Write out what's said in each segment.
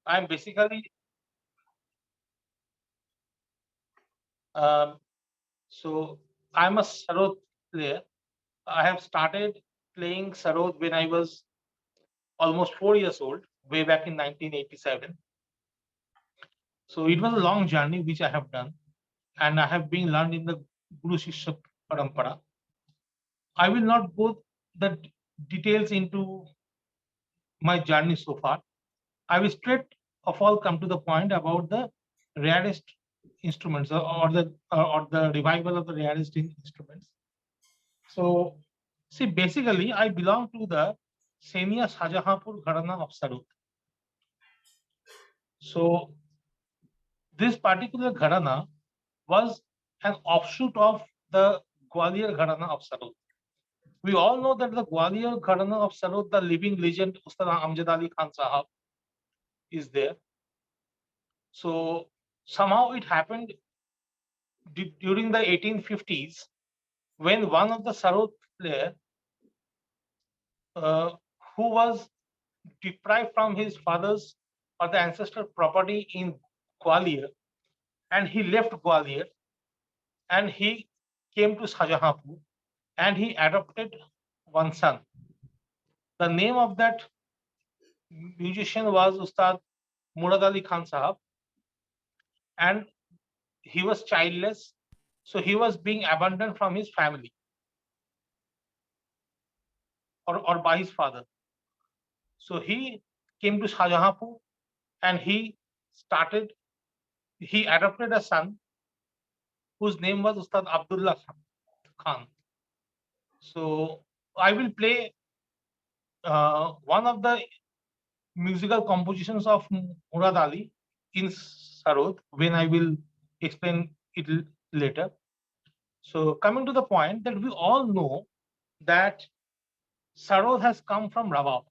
I'm basically um, so I'm a sarod player. I have started playing sarod when I was almost 4 years old, way back in 1987. So it was a long journey which I have done, and I have been learned in the Guru Shishya Parampara. I will not go the details into my journey so far. I will straight of all come to the point about the rarest instruments or the revival of the rarest instruments. So, see, basically, I belong to the Senia Shahjahanpur Gharana of Sarut. So, this particular Gharana was an offshoot of the Gwalior Gharana of Sarut. We all know that the Gwalior Gharana of Sarut, the living legend Ustad Amjad Ali Khan Sahab, is there. So, somehow it happened during the 1850s when one of the Sarut player uh, who was deprived from his father's or the ancestor property in Gwalior, and he left Gwalior and he came to Shahjahanpur and he adopted one son. The name of that musician was Ustad Murad Ali Khan Sahab, and he was childless, so he was being abandoned from his family or by his father. So he came to Shahjahanpur and he adopted a son whose name was Ustad Abdullah Khan. So I will play one of the musical compositions of Murad Ali in Sarod when I will explain it later. So coming to the point that we all know that Sarod has come from Rawab,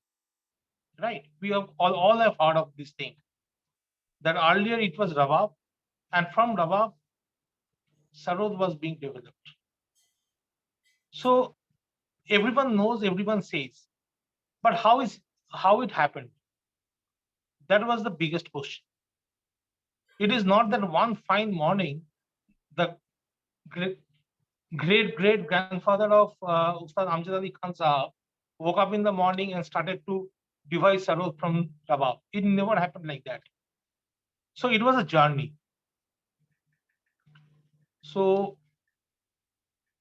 right? We have all have heard of this thing. That earlier it was Rawab, and from Rawab, Sarod was being developed. So everyone knows, everyone says, but how it happened? That was the biggest question. It is not that one fine morning the great great grandfather of Ustad Amjad Ali Khan Sahab woke up in the morning and started to devise sarod from Rabab. It never happened like that. So it was a journey. So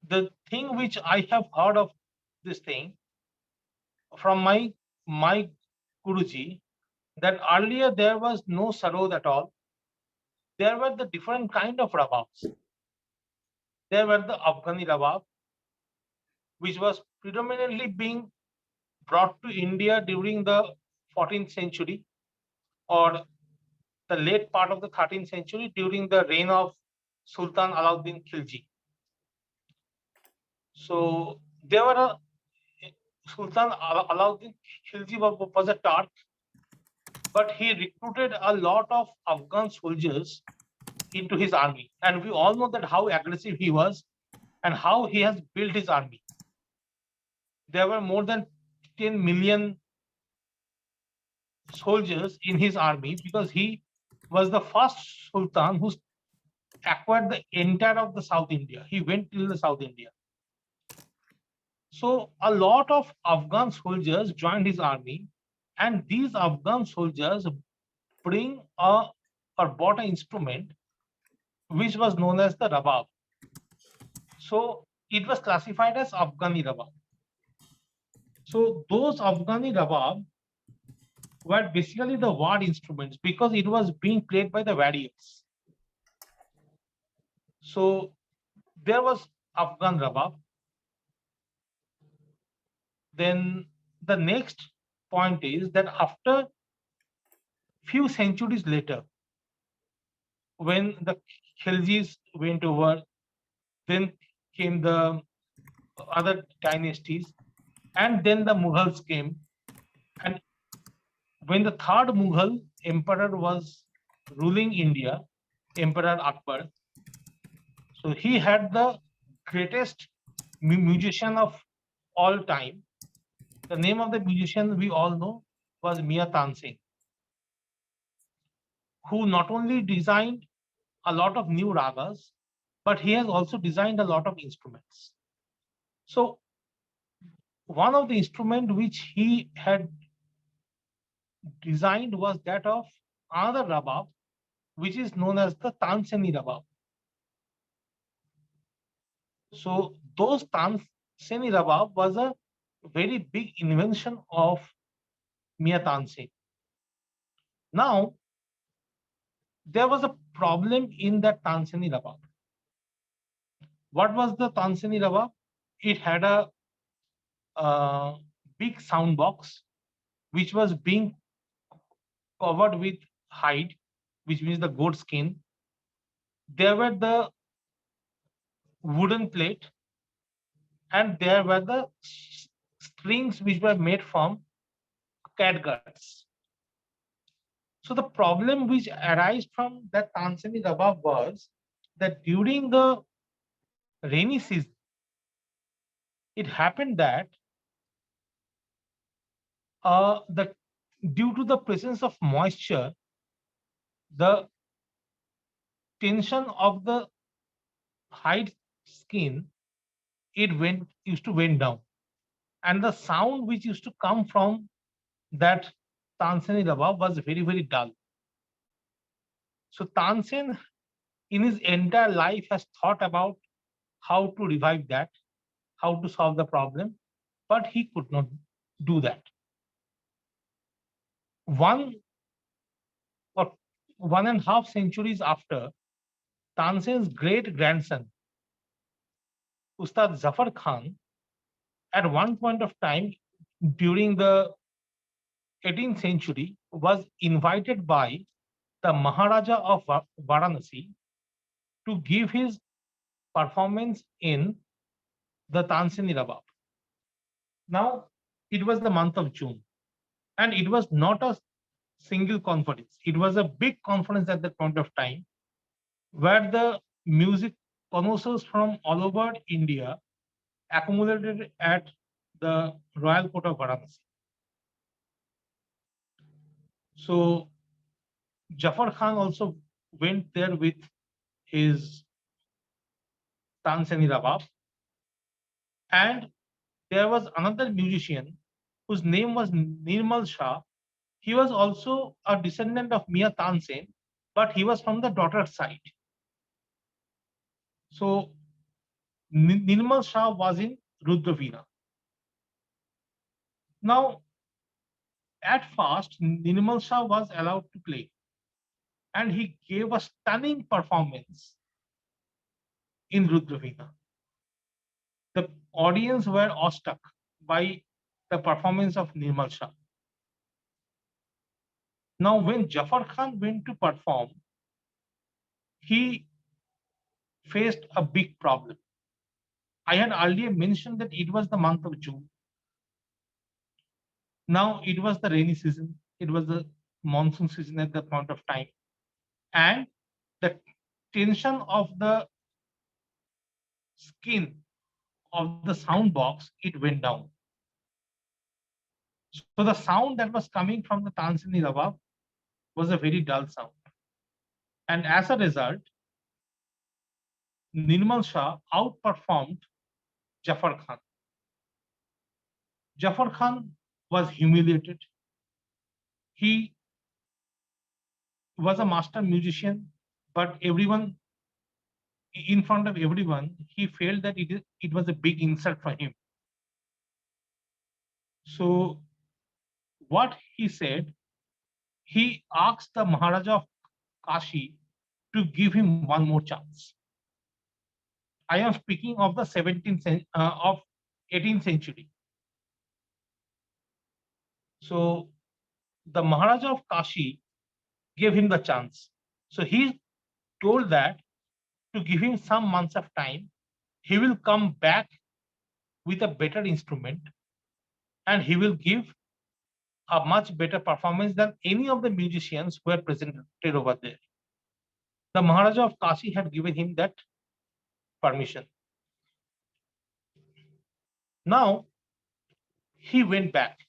the thing which I have heard of this thing from my Guruji, that earlier there was no sarod at all. There were the different kind of rababs. There were the Afghani rabab, which was predominantly being brought to India during the 14th century or the late part of the 13th century during the reign of Sultan Alauddin Khilji. So there were Sultan Alauddin Khilji was a Turk, but he recruited a lot of Afghan soldiers into his army. And we all know that how aggressive he was and how he has built his army. There were more than 10 million soldiers in his army because he was the first sultan who acquired the entire of the South India. He went till the South India. So a lot of Afghan soldiers joined his army, and these Afghan soldiers bring or bought an instrument which was known as the rabab. So it was classified as Afghani rabab. So those Afghani rabab were basically the war instruments because it was being played by the warriors. So there was Afghan rabab. Then the next point is that after few centuries later, when the Khiljis went over, then came the other dynasties, and then the Mughals came. And when the third Mughal emperor was ruling India, Emperor Akbar, so he had the greatest musician of all time. The name of the musician we all know was Mia Tansing. who not only designed a lot of new ragas, but he has also designed a lot of instruments. So one of the instrument which he had designed was that of another rabab, which is known as the Tanseni rabab. So those Tanseni rabab was a very big invention of Mia Tansen. Now, there was a problem in that Tanseni rabab. What was the Tanseni rabab? It had a big sound box which was being covered with hide, which means the goat skin. There were the wooden plate, and there were the strings which were made from cat guts. So the problem which arose from that Tansani rabab was that during the rainy season, it happened that the due to the presence of moisture, the tension of the hide skin it went used to went down, and the sound which used to come from that Tansani rabab was very dull. So Tansen in his entire life has thought about how to revive that, how to solve the problem, but he could not do that. One or 1.5 centuries after, Tansen's great grandson, Ustad Zafar Khan, at one point of time during the 18th century, was invited by the Maharaja of Varanasi to give his performance in the Tanseni Rabab. Now, it was the month of June, and it was not a single conference. It was a big conference at that point of time where the music connoisseurs from all over India accumulated at the Royal Court of Varanasi. So Jafar Khan also went there with his Tansani Rabab, and there was another musician whose name was Nirmal Shah. He was also a descendant of Mia Tansen, but he was from the daughter side. So Nirmal Shah was in Rudra. Now, at first, Nirmal Shah was allowed to play, and he gave a stunning performance in Rudra. The audience were awestruck by the performance of Nirmal Shah. Now, when Jafar Khan went to perform, he faced a big problem. I had earlier mentioned that it was the month of June. Now it was the rainy season, it was the monsoon season at that point of time, and the tension of the skin of the sound box it went down. So the sound that was coming from the Tansini Rabab was a very dull sound. And as a result, Nirmal Shah outperformed Jafar Khan. Jafar Khan was humiliated. He was a master musician, but everyone, in front of everyone, he felt that it was a big insult for him. So what he said, he asked the Maharaja of Kashi to give him one more chance. I am speaking of the 18th century. So the Maharaja of Kashi gave him the chance. So he told that to give him some months of time, he will come back with a better instrument, and he will give a much better performance than any of the musicians who were presented over there. The Maharaja of Kashi had given him that permission. Now he went back,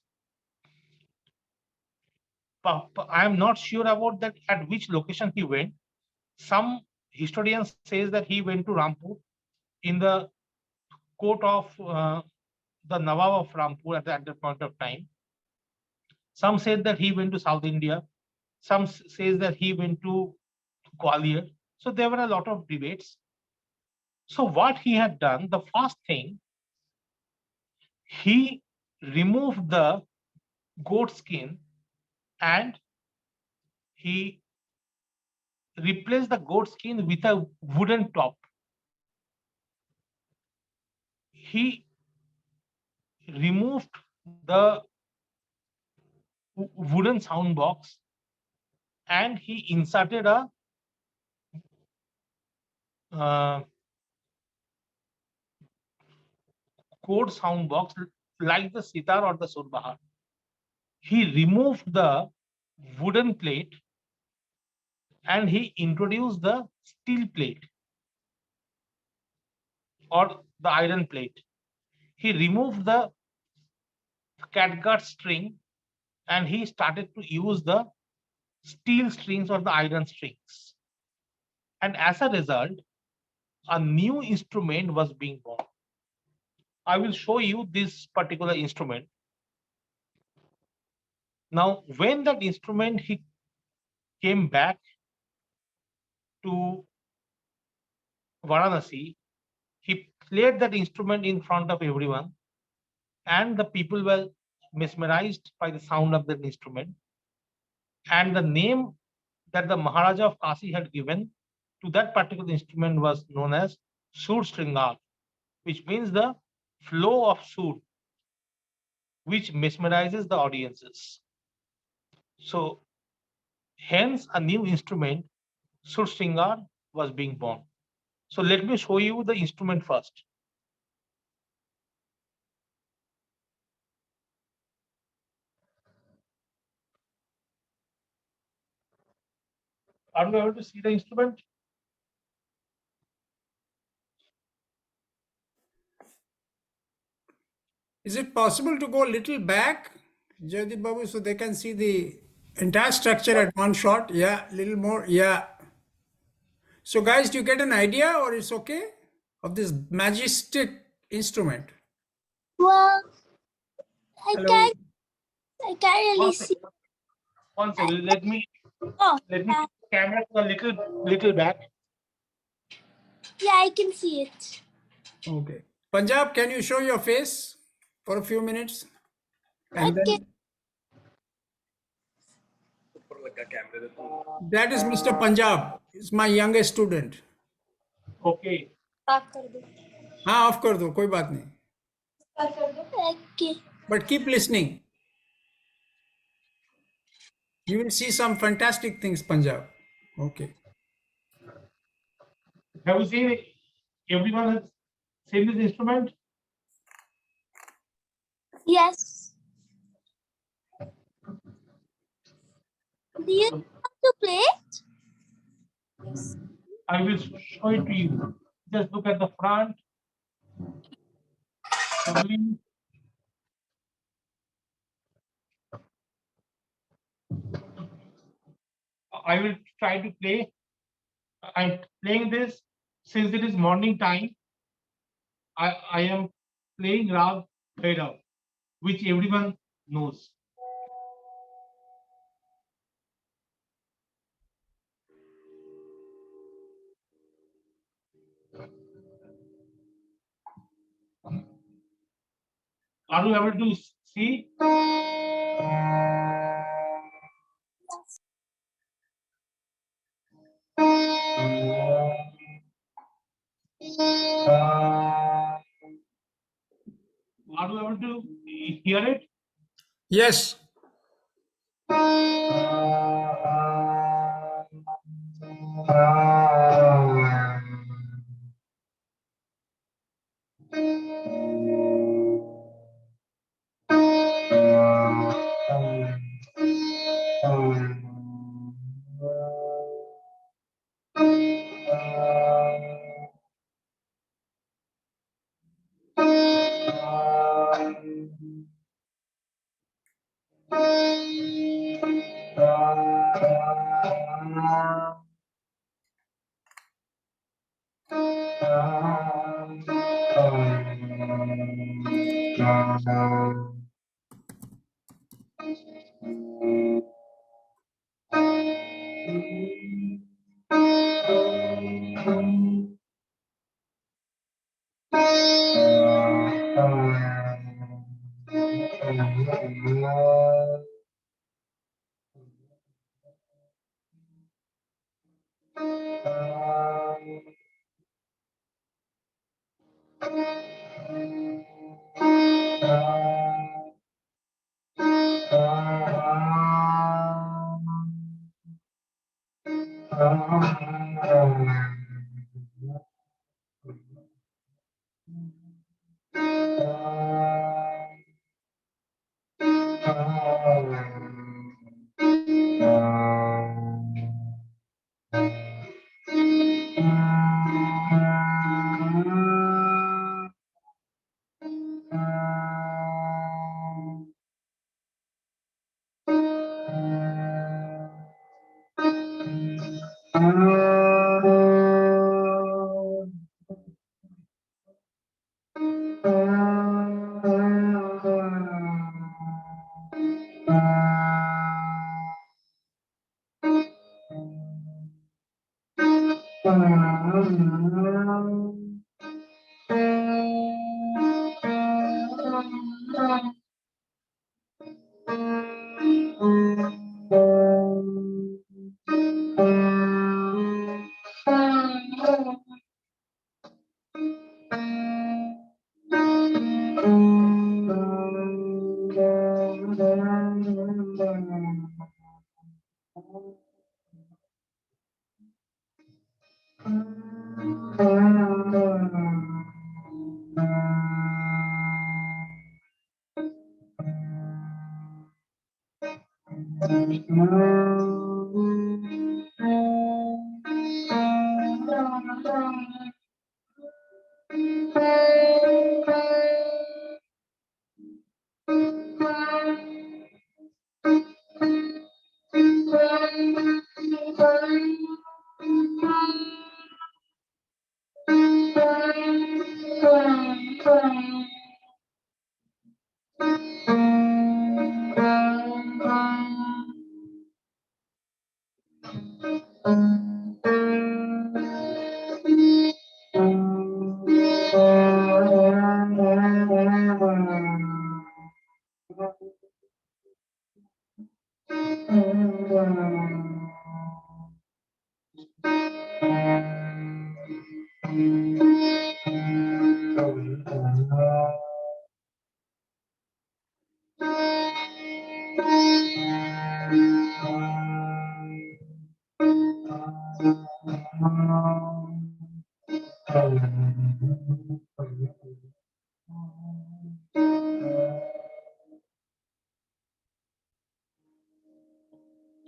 I am not sure about that at which location he went. Some historian says that he went to Rampur in the court of the Nawab of Rampur at that point of time. Some said that he went to South India. Some says that he went to Gwalior. So there were a lot of debates. So what he had done, the first thing, he removed the goat skin and he replaced the goat skin with a wooden top. He removed the wooden sound box and he inserted a uh, code sound box like the sitar or the surbahar. He removed the wooden plate and he introduced the steel plate or the iron plate. He removed the catgut string and he started to use the steel strings or the iron strings. And as a result, a new instrument was being born. I will show you this particular instrument. Now, when that instrument he came back to Varanasi, he played that instrument in front of everyone, and the people were mesmerized by the sound of that instrument. And the name that the Maharaja of Kasi had given to that particular instrument was known as Surshingar, which means the flow of sur, which mesmerizes the audiences. So, hence, a new instrument, Surshingar, was being born. So, let me show you the instrument first. Are you able to see the instrument? Is it possible to go a little back, Joydeep Babu, so they can see the entire structure at one shot? Yeah, little more. Yeah. So, guys, do you get an idea, or it's okay, of this majestic instrument? Well, Hello. I can't really see. One second. Let me Oh, put the camera a little back. yeah, I can see it. Okay. Punjab, can you show your face for a few minutes? And Okay. then that is Mr. Punjab. He's my youngest student. Okay. हाँ of कर दो कोई बात नहीं Okay. but keep listening. You will see some fantastic things, Punjab. Okay. Have you seen it? Everyone has seen this instrument? Yes. Do you know how to play it? I will show it to you. Just look at the front. I will try to play. I'm playing this since it is morning time. I am playing Rag Bhairav, which everyone knows. Are you able to see? Are you able to hear it? Yes.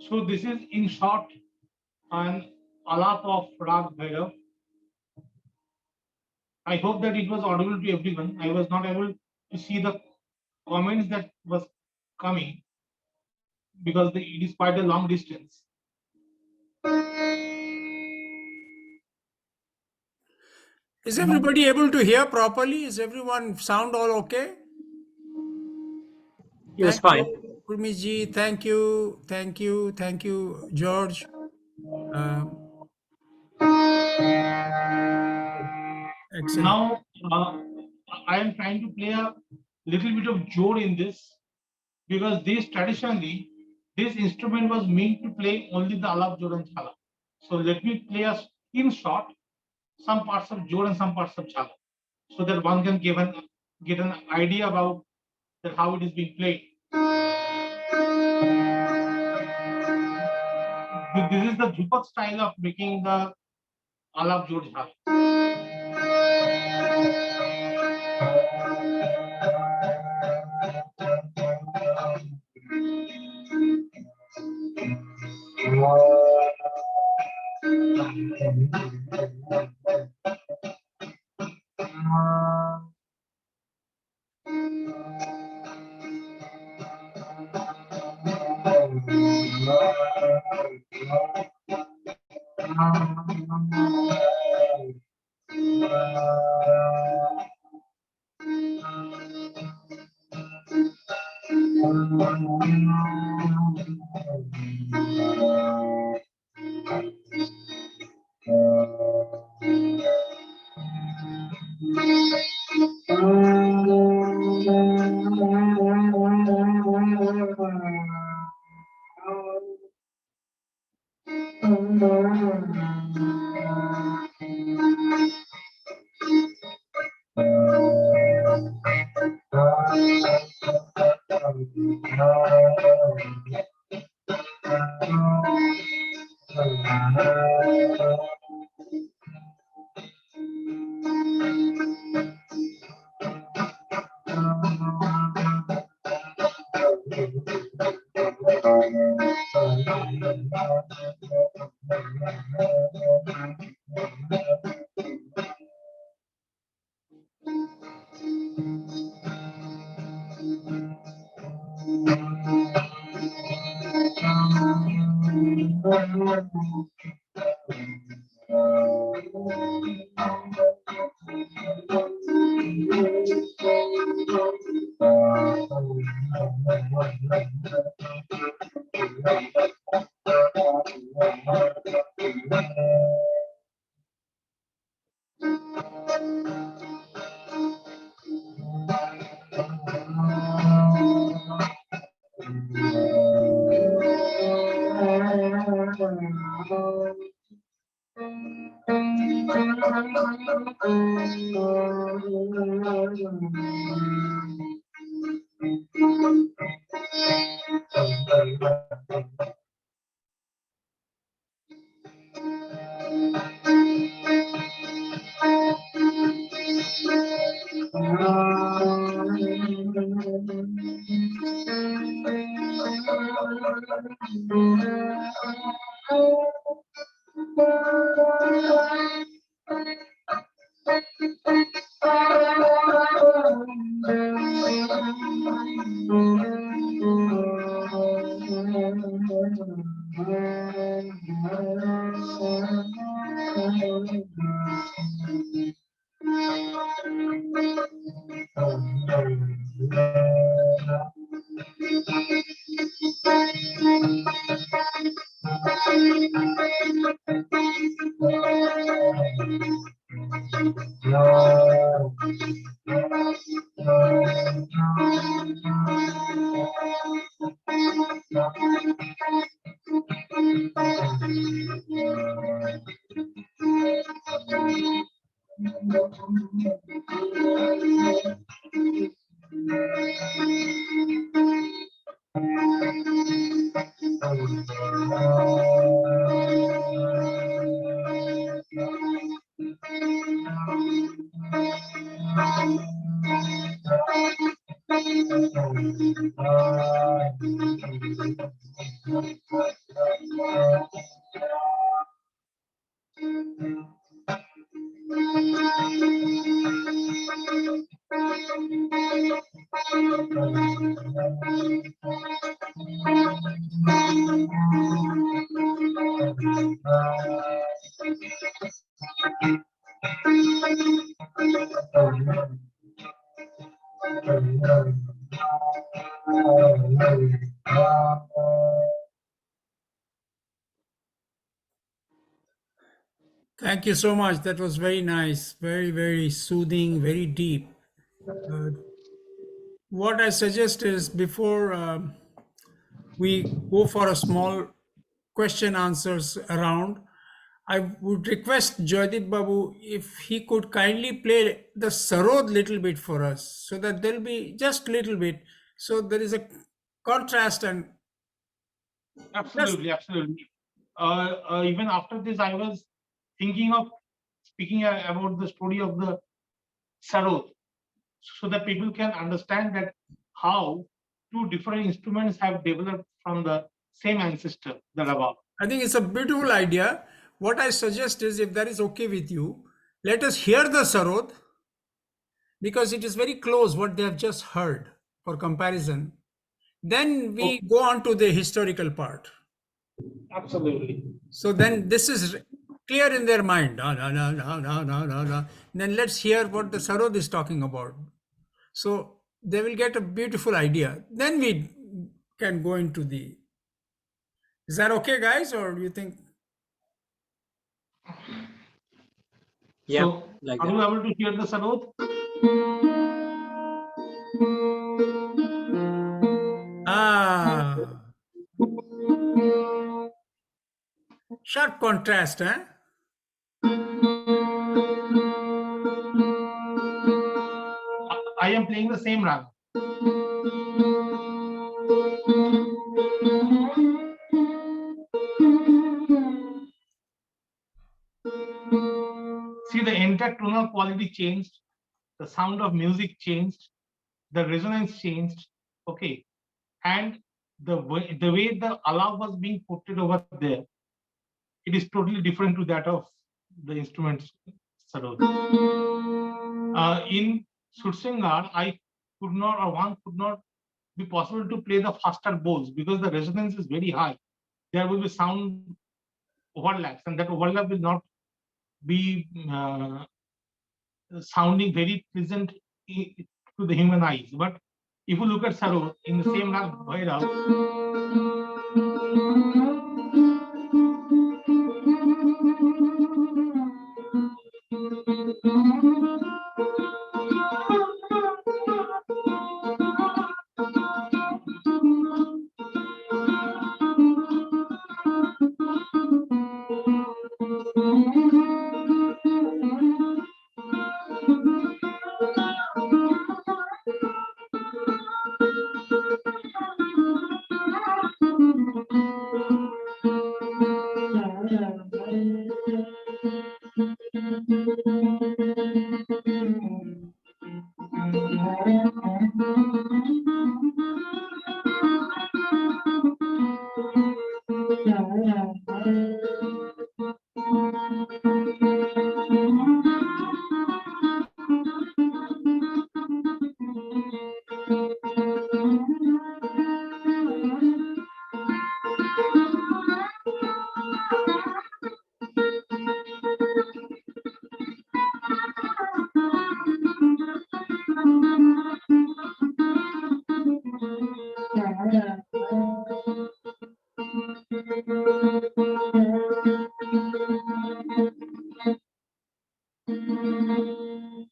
So this is in short an alap of Rag Bhairav. I hope that it was audible to everyone. I was not able to see the comments that was coming because it is quite a long distance. Is everybody able to hear properly? Is everyone sound all okay? Yes, Thank fine. you, Kurmiji. Thank you. Thank you. Thank you, George. Excellent. Now, I am trying to play a little bit of jod in this because this traditionally, this instrument was meant to play only the alap, jod and chala. So let me play a in short some parts of jod and some parts of chala, so that one can get an idea about that how it is being played. This is the Dhupak style of making the alap, jod, chala. Thank you so much. That was very nice, very, very soothing, very deep. Uh, what I suggest is before we go for a small question answers around, I would request Joydeep Babu if he could kindly play the sarod little bit for us so that there'll be just little bit. So there is a contrast and just Absolutely, absolutely. Even after this, I was thinking of speaking about the story of the sarod, so that people can understand that how two different instruments have developed from the same ancestor, the rabab. I think it's a beautiful idea. What I suggest is if that is okay with you, let us hear the sarod because it is very close what they have just heard for comparison. Then we Okay, go on to the historical part. absolutely. So then this is clear in their mind. Da, da, da, da, da, da, da, da. Then let's hear what the Sarod is talking about. So they will get a beautiful idea. Then we can go into the. Is that okay, guys, or do you think? Yeah, So like are that. you able to hear the Sarod? Ah, sharp contrast, huh? I am playing the same rag. See, the entire tonal quality changed, the sound of music changed, the resonance changed. Okay, and the way the alarm was being put over there, it is totally different to that of the instruments. Sarod. In Surshingar, I could not, or one could not be possible to play the faster bowls because the resonance is very high. There will be sound overlaps, and that overlap will not be sounding very pleasant to the human eyes. But if you look at Sarod in the same rag Bhairav,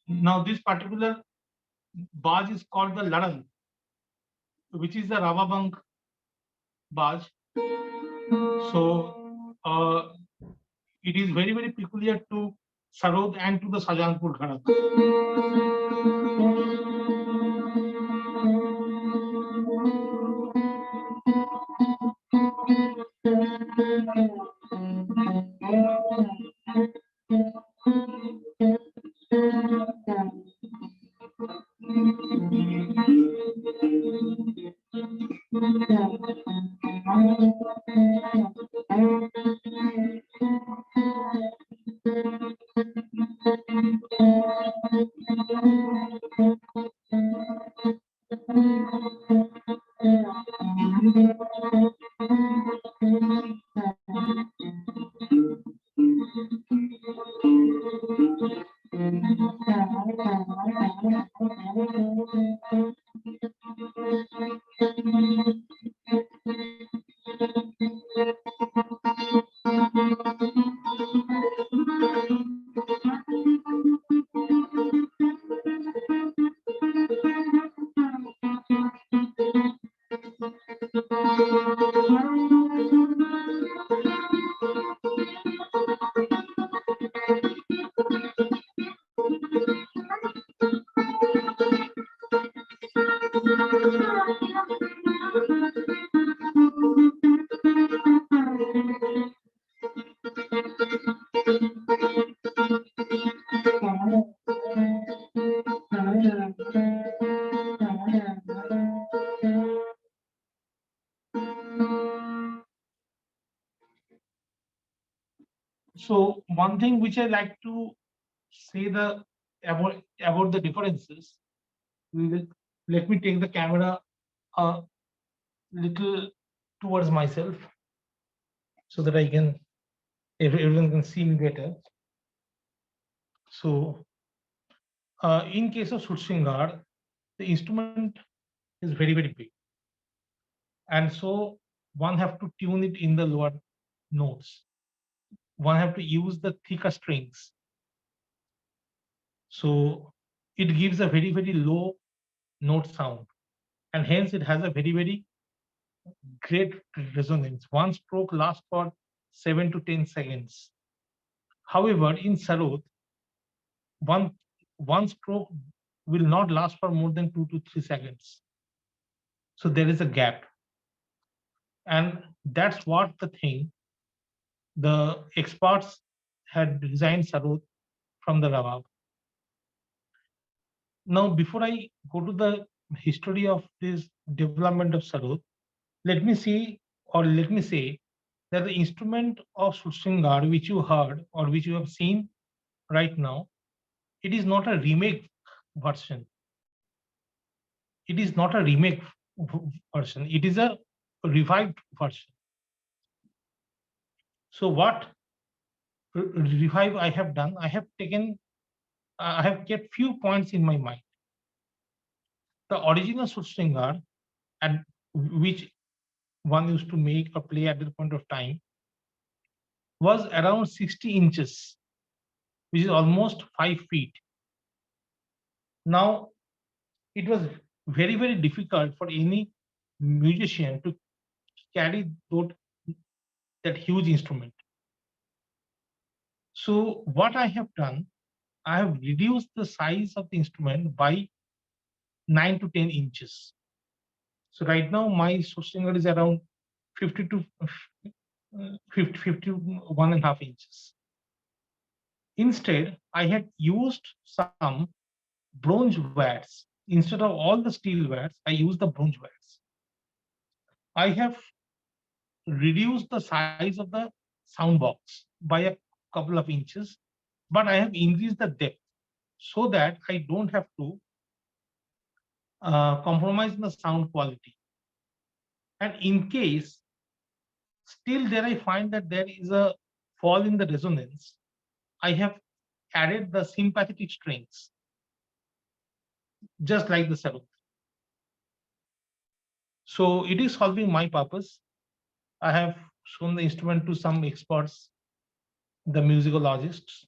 now this particular baj is called the Laran, which is the Ravabang baj. So it is very, very peculiar to Sarod and to the Sajanpur Gharak. So one thing which I like to say about the differences, let me take the camera a little towards myself so that I can everyone can see me better. So, in case of Surshingar, the instrument is very, very big. And so one have to tune it in the lower notes. One have to use the thicker strings. So it gives a very, very low note sound. And hence it has a very, very great resonance. One stroke lasts for 7 to 10 seconds. However, in sarod, one stroke will not last for more than 2 to 3 seconds. So there is a gap. And that's what the thing the experts had designed sarod from the rabab. Now, before I go to the history of this development of sarod, let me see, or let me say that the instrument of Surshingar, which you heard or which you have seen right now, it is not a remake version. It is not a remake version. It is a revived version. So what revive I have done, I have kept few points in my mind. The original Surshingar, and which one used to make or play at that point of time, was around 60 inches, which is almost 5 feet. Now, it was very, very difficult for any musician to carry that huge instrument. So what I have done, I have reduced the size of the instrument by 9 to 10 inches. So right now my Surshingar is around 50 to 51.5 inches. Instead, I had used some bronze wires. Instead of all the steel wires, I used the bronze wires. I have reduced the size of the sound box by a couple of inches, but I have increased the depth so that I don't have to compromise the sound quality. And in case still there I find that there is a fall in the resonance, I have added the sympathetic strings, just like the seventh. So it is solving my purpose. I have shown the instrument to some experts, the musicologists.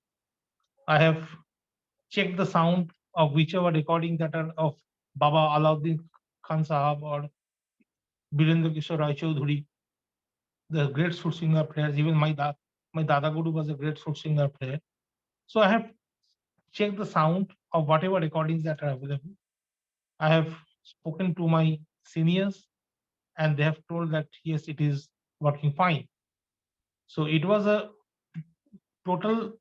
I have checked the sound of whichever recording that are of Baba Alauddin Khan Sahab or Birendra Kishore Rai Chaudhuri, the great Sursinger players. Even my Dada Guru was a great Sursinger player. So I have checked the sound of whatever recordings that are available. I have spoken to my seniors, and they have told that yes, it is working fine. So it was a total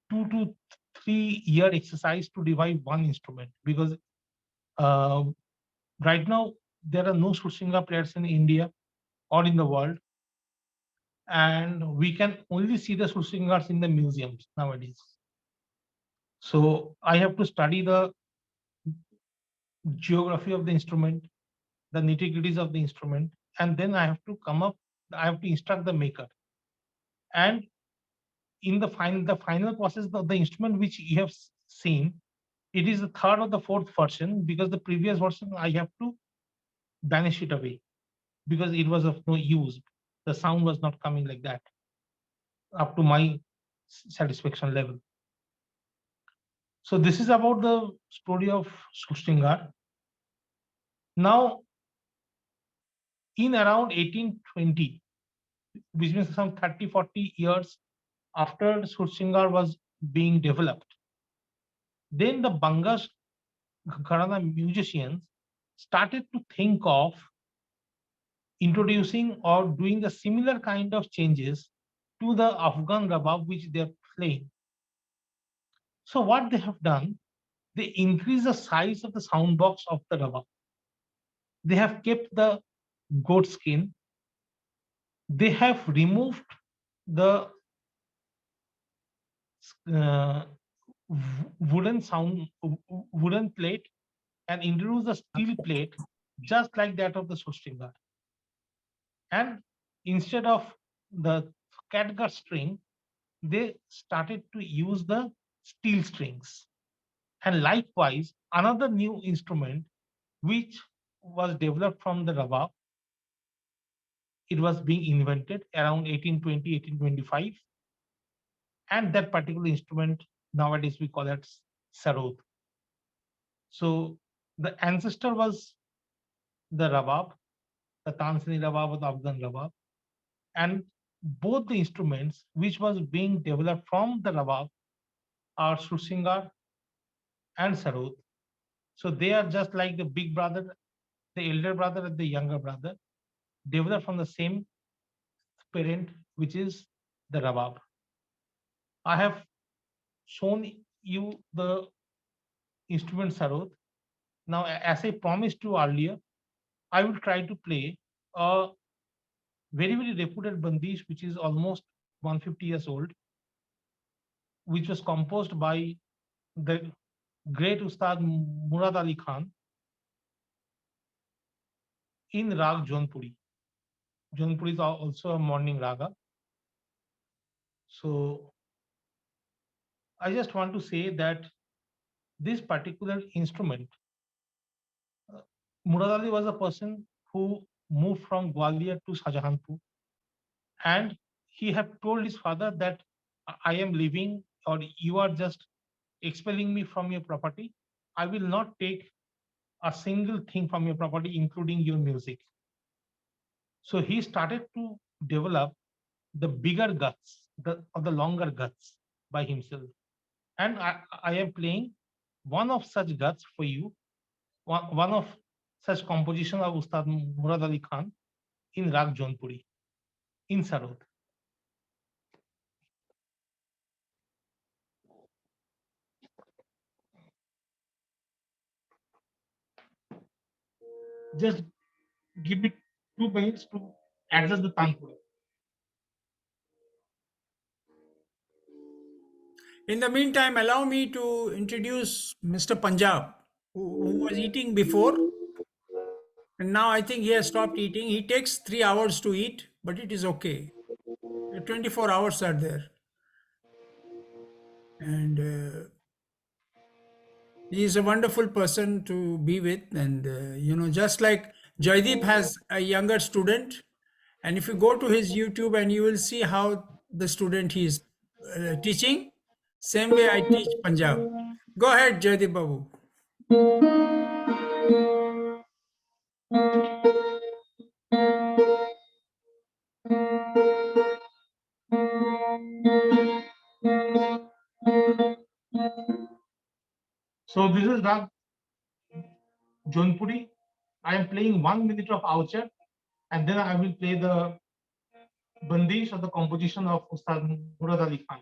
2 to 3 year exercise to revive one instrument, because right now there are no Sursinger players in India or in the world, and we can only see the Sursingers in the museums nowadays. So I have to study the geography of the instrument, the nitty-gritties of the instrument, and then I have to I have to instruct the maker. And in the final process of the instrument which you have seen, it is the third or the fourth version, because the previous version I have to banish it away because it was of no use. The sound was not coming like that up to my satisfaction level. So this is about the story of Surshingar. Now, in around 1820, which means some 30-40 years after Surshingar was being developed, then the Bangas Gharana musicians started to think of introducing or doing the similar kind of changes to the Afghan rabab which they're playing. So what they have done, they increase the size of the sound box of the rabab. They have kept the goat skin. They have removed the wooden plate and introduced a steel plate just like that of the Surshingar. And instead of the catgut string, they started to use the steel strings. And likewise, another new instrument which was developed from the rabab, it was being invented around 1820, 1825. And that particular instrument, nowadays we call it sarod. So the ancestor was the rabab, the Tansani rabab or the Afghan rabab. And both the instruments which was being developed from the rabab are Surshingar and sarod. So they are just like the big brother, the elder brother, and the younger brother, developed from the same parent, which is the rabab. I have shown you the instrument sarod. Now, as I promised you earlier, I will try to play a very, very reputed bandish, which is almost 150 years old, which was composed by the great Ustad Murad Ali Khan in Rag Jonpuri. Jonpuri is also a morning raga. So I just want to say that this particular instrument, Murad Ali was a person who moved from Gwalior to Shahjahanpur, and he had told his father that I am leaving, or you are just expelling me from your property. I will not take a single thing from your property, including your music. So he started to develop the bigger guts, or the longer guts by himself. And I am playing one of such guts for you, one of such composition of Ustad Murad Ali Khan in Rag Jonpuri, in Sarod. Just give me 2 minutes to adjust the tanpura. In the meantime, allow me to introduce Mr. Punjab, who was eating before, and now I think he has stopped eating. He takes 3 hours to eat, but it is okay. 24 hours are there. And he is a wonderful person to be with. And, just like Joydeep has a younger student, and if you go to his YouTube and you will see how the student he is teaching, same way I teach Punjab. Go ahead, Joydeep Babu. So this is Rag Jonpuri. I am playing 1 minute of Oucher, and then I will play the bandish or the composition of Ustad Murad Ali Khan.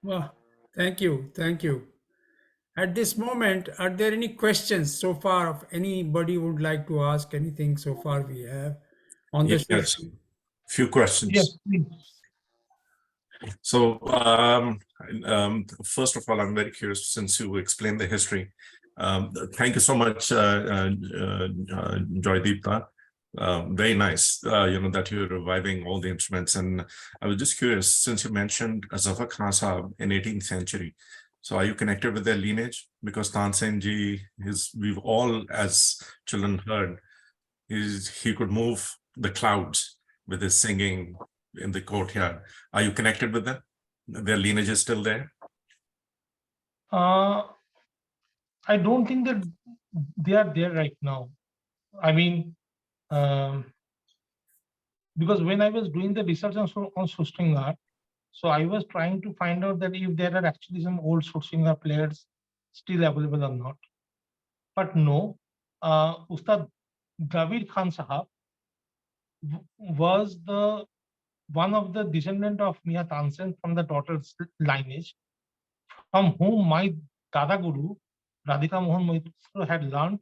Wow. Thank you. Thank you. At this moment, are there any questions so far of anybody would like to ask anything so far we have on the Yes, show? few questions. Yes, please. So, first of all, I'm very curious since you explained the history. Thank you so much, Joydeep. Very nice, that you're reviving all the instruments. And I was just curious, since you mentioned Zafar Khan Sahab in 18th century. So are you connected with their lineage? Because Tansen Ji, we've all as children heard, he could move the clouds with his singing in the courtyard. Are you connected with them? Their lineage is still there? I don't think that they are there right now. I mean, because when I was doing the research on Surshingar, so I was trying to find out that if there are actually some old Surshingar players still available or not. But no, Ustad Dravid Khan Sahab was one of the descendant of Mia Tansen from the daughter's lineage, from whom my Dada Guru, Radhika Mohan Mohit had learned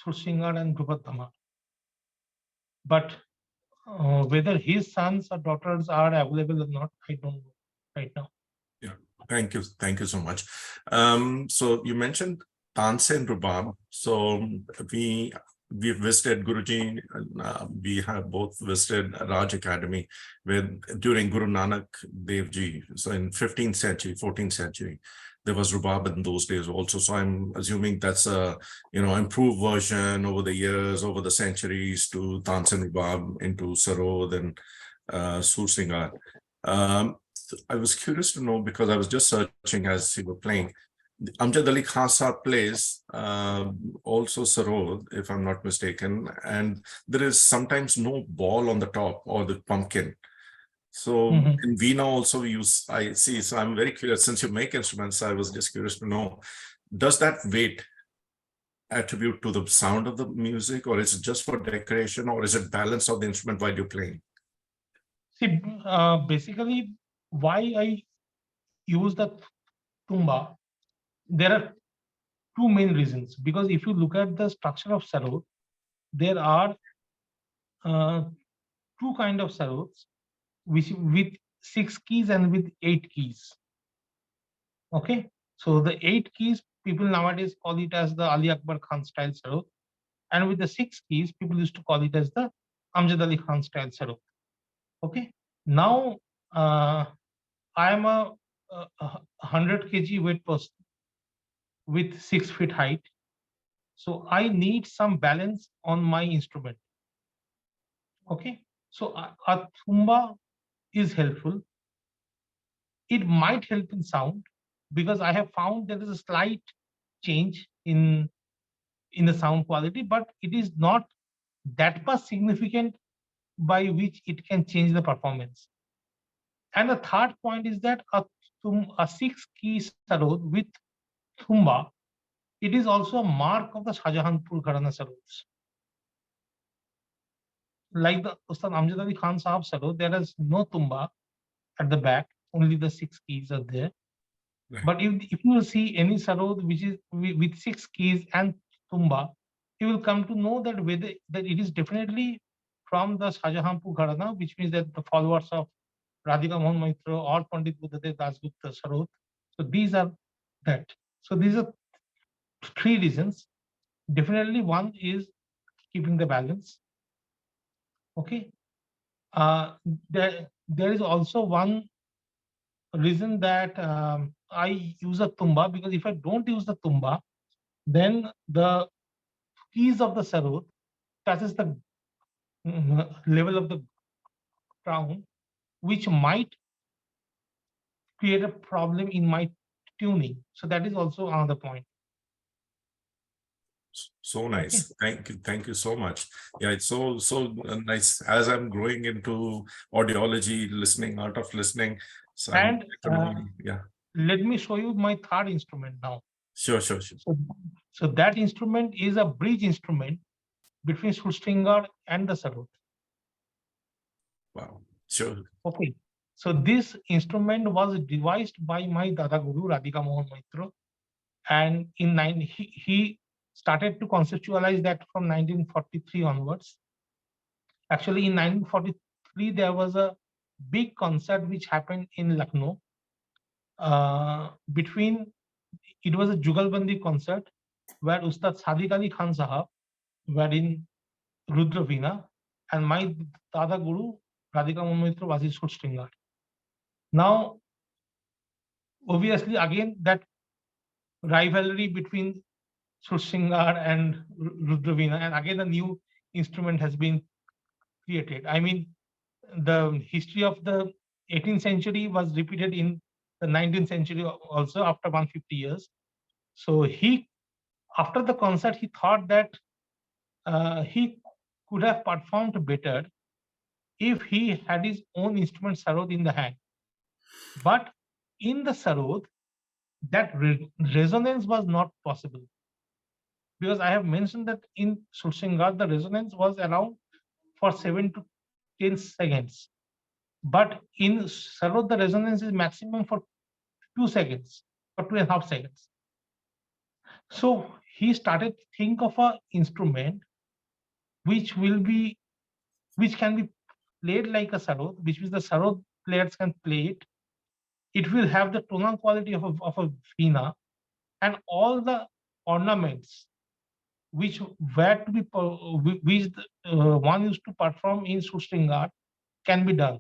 Surshingar and Drupad Dhamar. But whether his sons or daughters are available or not, I don't know right now. Yeah, thank you so much. So you mentioned Tansen Rubab. So we visited Guruji. We have both visited Raj Academy during Guru Nanak Dev Ji. So in 15th century, 14th century, there was Rubab in those days also. So I'm assuming that's a improved version over the years, over the centuries to Tansen Rubab into Sarod and Sursingar. I was curious to know, because I was just searching as you were playing. Amjad Ali Khan Sahab plays also Sarod, if I'm not mistaken, and there is sometimes no ball on the top or the pumpkin. So in Veena also I see. So I'm very curious, since you make instruments, I was just curious to know, does that weight attribute to the sound of the music, or is it just for decoration, or is it balance of the instrument while you're playing? See, basically, why I use the tumba, there are two main reasons. Because if you look at the structure of sarod, there are two kind of sarods, which with 6 keys and with 8 keys. Okay, so the 8 keys people nowadays call it as the Ali Akbar Khan style sarod, and with the 6 keys people used to call it as the Amjad Ali Khan style sarod. Okay, now I am a 100 kg weight person with 6 feet height. So I need some balance on my instrument. Okay, so a thumba is helpful. It might help in sound, because I have found there is a slight change in the sound quality, but it is not that much significant by which it can change the performance. And the third point is that a 6-key sarod with thumba, it is also a mark of the Shahjahanpur Gharana sarods. like the Ustad Amjad Ali Khan Sahab Sarod, there is no tumba at the back, only the 6 keys are there. Right. But if you will see any sarod which is with 6 keys and tumba, you will come to know that whether that it is definitely from the Shahjahanpur Gharana, which means that the followers of Radhika Mohan Maitra or Pandit Buddhadev Dasgupta sarod. So these are that. So these are 3 reasons. Definitely one is keeping the balance. Okay. There is also one reason that I use a tumba, because if I don't use the tumba, then the keys of the sarod touches the level of the ground, which might create a problem in my tuning. So that is also another point. So nice. Thank you so much. Yeah, it's so nice as I'm growing into audiology, listening, art of listening. So And yeah. let me show you my third instrument now. Sure. So that instrument is a bridge instrument between Surshingar and the sarod. Wow. Sure. Okay. So this instrument was devised by my Dada Guru Radhika Mohan Maitra, and he started to conceptualize that from 1943 onwards. Actually, in 1943 there was a big concert which happened in Lucknow. It was a Jugalbandi concert where Ustad Sadiq Ali Khan Sahab were in Rudra Veena, and my Dada Guru Radhika Mohan Maitra was in Surshingar. Now, obviously, again, that rivalry between Surshingar and Rudra Veena, and again a new instrument has been created. I mean, the history of the 18th century was repeated in the 19th century also after 150 years. So after the concert, he thought that he could have performed better if he had his own instrument sarod in the hand. But in the sarod, that resonance was not possible. Because I have mentioned that in Surshingar, the resonance was around for 7 to 10 seconds. But in sarod, the resonance is maximum for 2 seconds or 2.5 seconds. So he started to think of an instrument which can be played like a sarod, which means the sarod players can play it. It will have the tonal quality of a veena, and all the ornaments which were to be one used to perform in Surshingar can be done.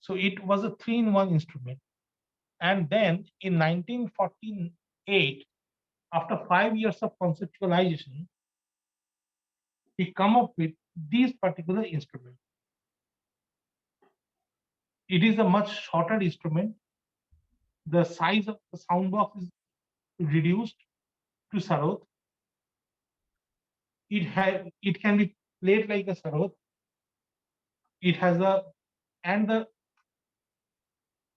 So it was a 3-in-1 instrument. And then in 1948, after 5 years of conceptualization, he come up with this particular instrument. It is a much shorter instrument. The size of the sound box is reduced to sarod. It can be played like a sarod. It has and the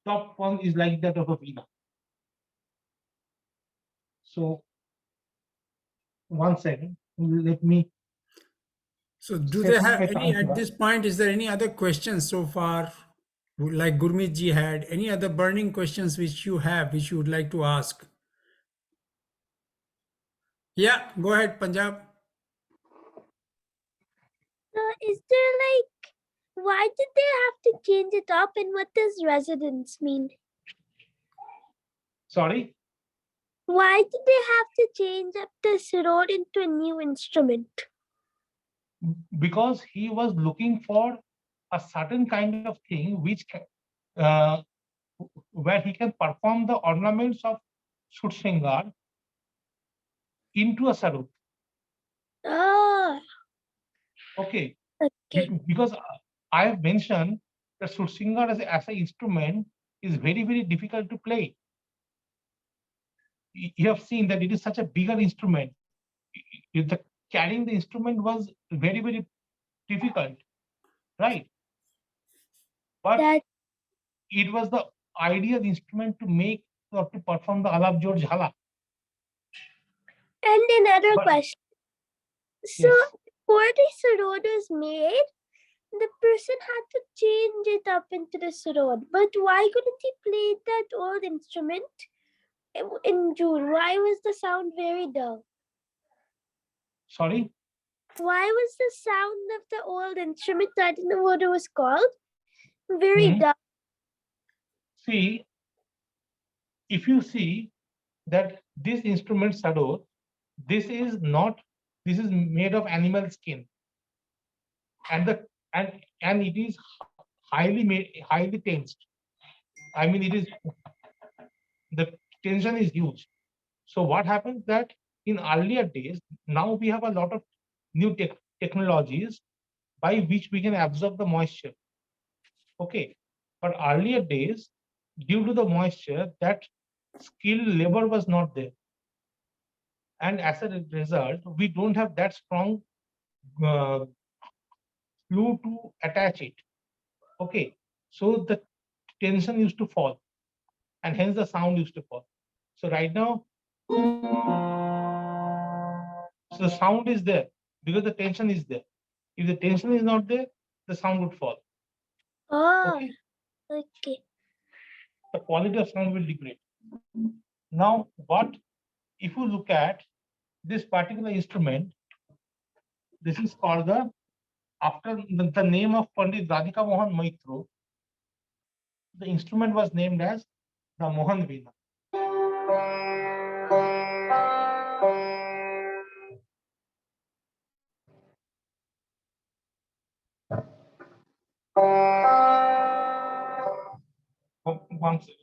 top one is like that of a veena. So 1 second, let me. So do they have any, at this point, is there any other questions so far, like Gurmeet ji had, any other burning questions which you have, which you would like to ask? Yeah, go ahead, Punjab. So is there why did they have to change it up, and what does resonance mean? Sorry? Why did they have to change up the sarod into a new instrument? Because he was looking for a certain kind of thing which where he can perform the ornaments of Surshingar into a sarod. Oh. Okay. Okay. Because I have mentioned that Surshingar as an instrument is very, very difficult to play. You have seen that it is such a bigger instrument. Carrying the instrument was very, very difficult, right? But it was the ideal instrument to make or to perform the Alap Jor Jhala. And another question. So yes. before the sarod was made, the person had to change it up into the sarod. But why couldn't he play that old instrument in June? Why was the sound very dull? Sorry? Why was the sound of the old instrument, I don't know what it was called, very dull? See, if you see that this instrument sarod, this is made of animal skin, and it is highly tensed. I mean, the tension is huge. So what happens that in earlier days, now we have a lot of new technologies by which we can absorb the moisture. Okay, but earlier days, due to the moisture, that skilled labor was not there, and as a result, we don't have that strong glue to attach it. Okay, so the tension used to fall, and hence the sound used to fall. So right now, so the sound is there because the tension is there. If the tension is not there, the sound would fall. Oh, Okay, okay. the quality of sound will degrade. Now, what if you look at this particular instrument? This is called after the name of Pandit Radhika Mohan Maitro. The instrument was named as the Mohan Veena. One second.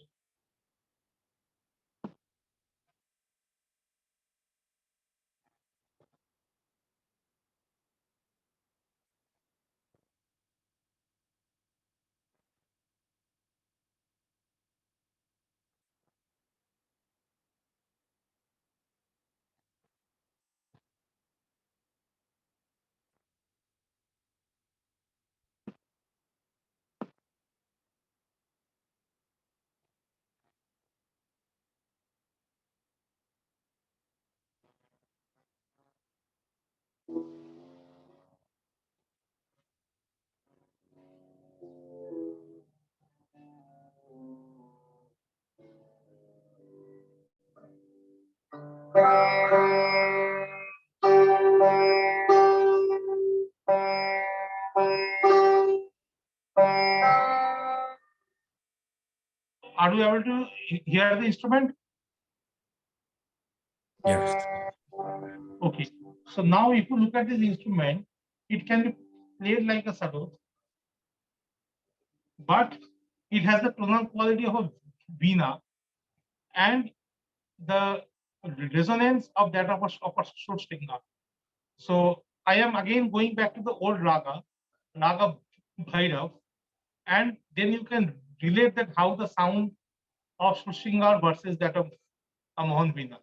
Are you able to hear the instrument? Yes. Okay. So now if you look at this instrument, it can be played like a sarod, but it has the tonal quality of a veena and the resonance of that of a Surshingar. So I am again going back to the old raga Bhairav, and then you can relate that how the sound of Surshingar versus that of a Mohan Veena.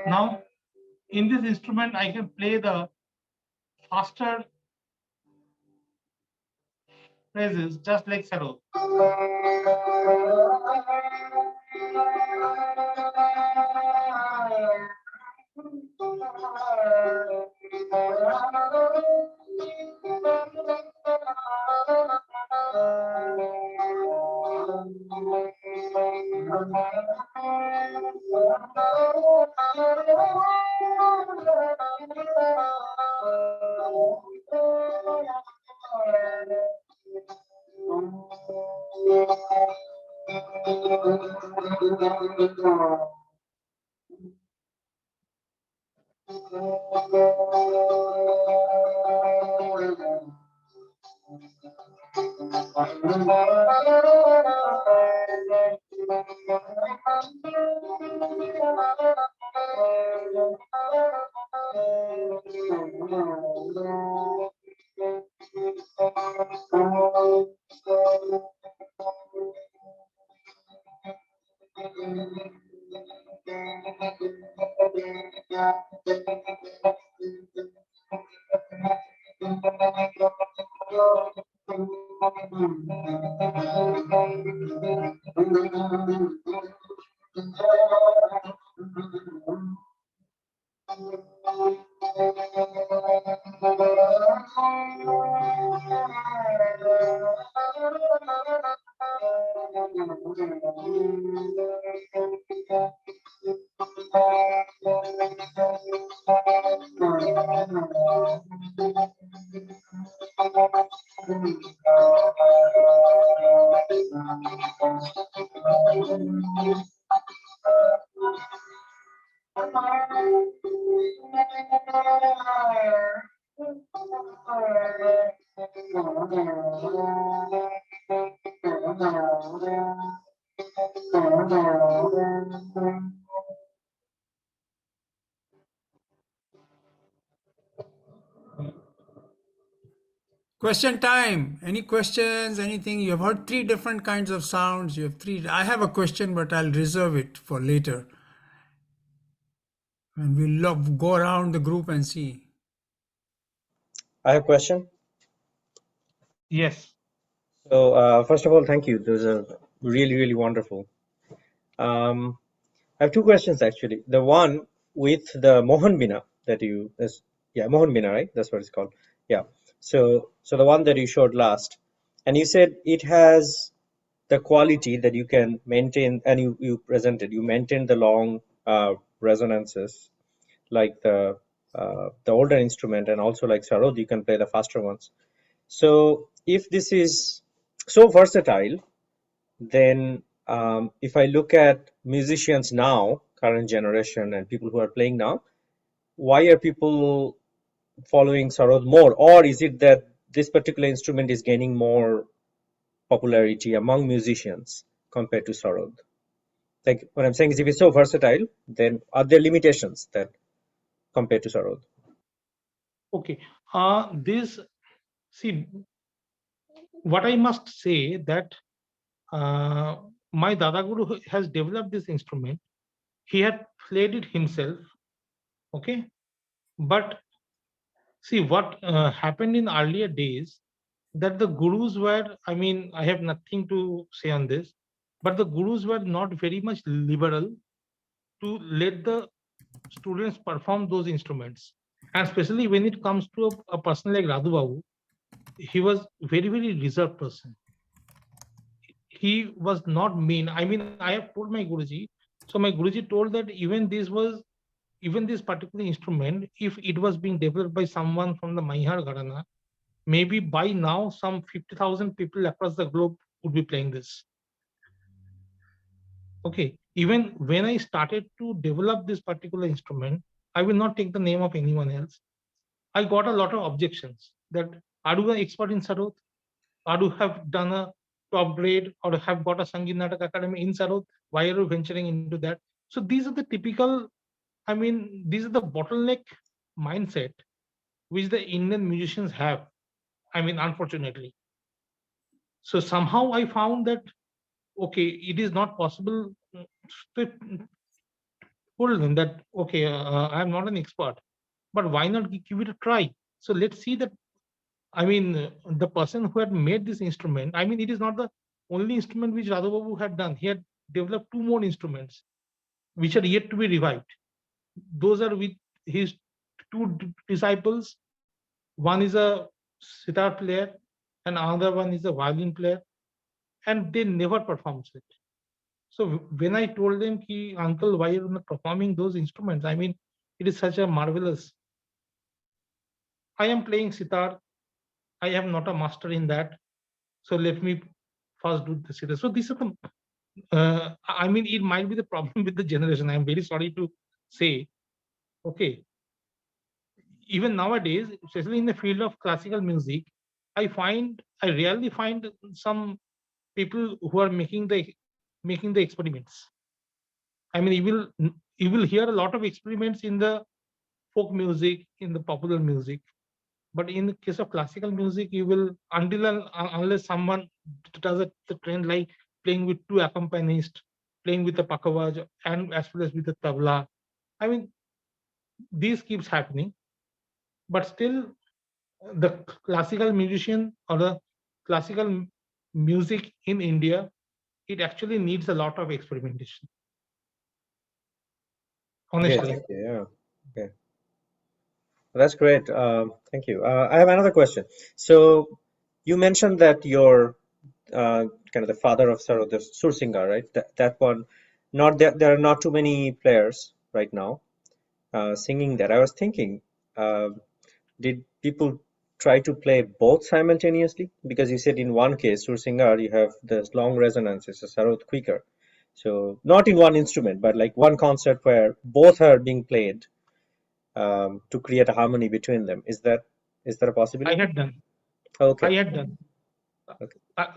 Now, in this instrument, I can play the faster phrases just like sarod. Question time. Any questions? Anything? You have heard three different kinds of sounds. You have three. I have a question, but I'll reserve it for later. And we'll go around the group and see. I have a question. Yes. So first of all, thank you. Those are really, really wonderful. I have two questions actually. The one with the Mohan Bina that Mohan Bina, right? That's what it's called. Yeah. So the one that you showed last, and you said it has the quality that you can maintain, and you presented, you maintain the long resonances like the older instrument, and also like sarod, you can play the faster ones. So if this is so versatile, then if I look at musicians now, current generation, and people who are playing now, why are people following sarod more? Or is it that this particular instrument is gaining more popularity among musicians compared to sarod? Like what I'm saying is, if it's so versatile, then are there limitations that compared to sarod? Okay. See, what I must say that my Dada Guru has developed this instrument. He had played it himself. Okay. But see, what happened in earlier days, that the gurus were, I have nothing to say on this, but the gurus were not very much liberal to let the students perform those instruments. And especially when it comes to a person like Radhu Babu, he was very, very reserved person. He was not mean. I have told my Guruji, so my Guruji told that even this particular instrument, if it was being developed by someone from the Maihar Gharana, maybe by now some 50,000 people across the globe would be playing this. Okay, even when I started to develop this particular instrument, I will not take the name of anyone else. I got a lot of objections that, are you an expert in sarod? Are you have done a top grade or have got a Sangeet Natak Academy in sarod? Why are you venturing into that? So these are the typical, these are the bottleneck mindset which the Indian musicians have. Unfortunately. So somehow I found that, okay, it is not possible to told them that, okay, I'm not an expert, but why not give it a try? So let's see that, the person who had made this instrument, it is not the only instrument which Radha Babu had done. He had developed two more instruments which are yet to be revived. Those are with his two disciples. One is a sitar player and another one is a violin player, and they never performs it. So when I told them, ki, Uncle, why are you not performing those instruments? I mean, it is such a marvelous. I am playing sitar. I am not a master in that. So let me first do the sitar. So this is the, I mean, it might be the problem with the generation. I'm very sorry to say. Okay. Even nowadays, especially in the field of classical music, I rarely find some people who are making the experiments. I mean, you will hear a lot of experiments in the folk music, in the popular music, but in the case of classical music, you will unless someone does the trend like playing with two accompanists, playing with the pakawaj and as well as with the tabla. I mean, this keeps happening, but still, the classical musician or the classical music in India, it actually needs a lot of experimentation. Okay, Honestly. thank you. Yeah. Okay. That's great. Thank you. I have another question. So you mentioned that your kind of the father of Sarod, the Sursingar, right? That one, not that there are not too many players right now singing that. I was thinking, uh, did people try to play both simultaneously? Because you said in one case, Sursingar, you have the long resonances, the Sarod quicker. So not in one instrument, but like one concert where both are being played to create a harmony between them. Is that a I possibility? had done. Okay, I had done. okay, I,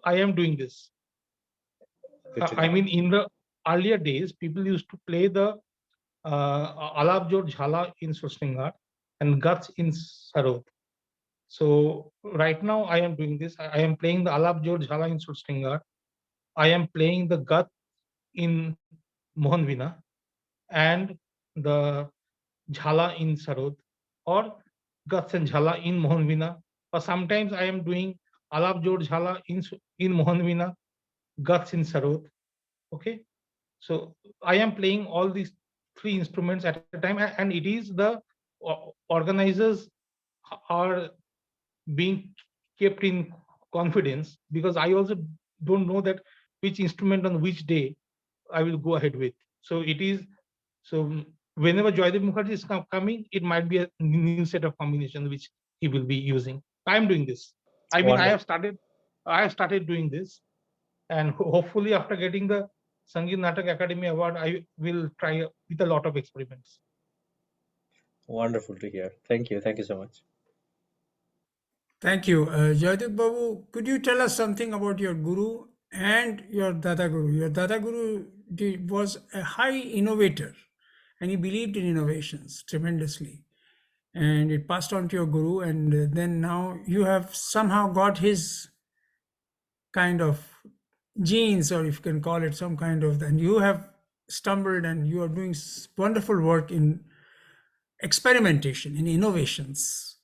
I am doing this. good to I know. mean, in the earlier days, people used to play the Alap Jod Jhala in Surshingar and Guts in Sarod. So right now, I am doing this. I am playing the Alap Jod Jhala in Surshingar. I am playing the Gut in Mohan Veena and the Jhala in Sarod, or Guts and Jhala in Mohan Veena. Or sometimes I am doing Alap Jod Jhala in Mohan Veena, Guts in Sarod. Okay. So I am playing all these three instruments at a time, and it is the organizers are being kept in confidence, because I also don't know that which instrument on which day I will go ahead with. So it is so whenever Joydeep Mukherjee is coming, it might be a new set of combination which he will be using. I am doing this. I mean, Wonderful, I have started doing this, and hopefully after getting the Sangeet Natak Academy Award, I will try with a lot of experiments. wonderful to hear. Thank you so much. Thank you. Jaydeep Babu, could you tell us something about your guru and your Dada Guru? Your Dada Guru was a high innovator and he believed in innovations tremendously. And it passed on to your guru, and then now you have somehow got his kind of genes, or if you can call it some kind of, and you have stumbled and you are doing wonderful work in experimentation, in innovations.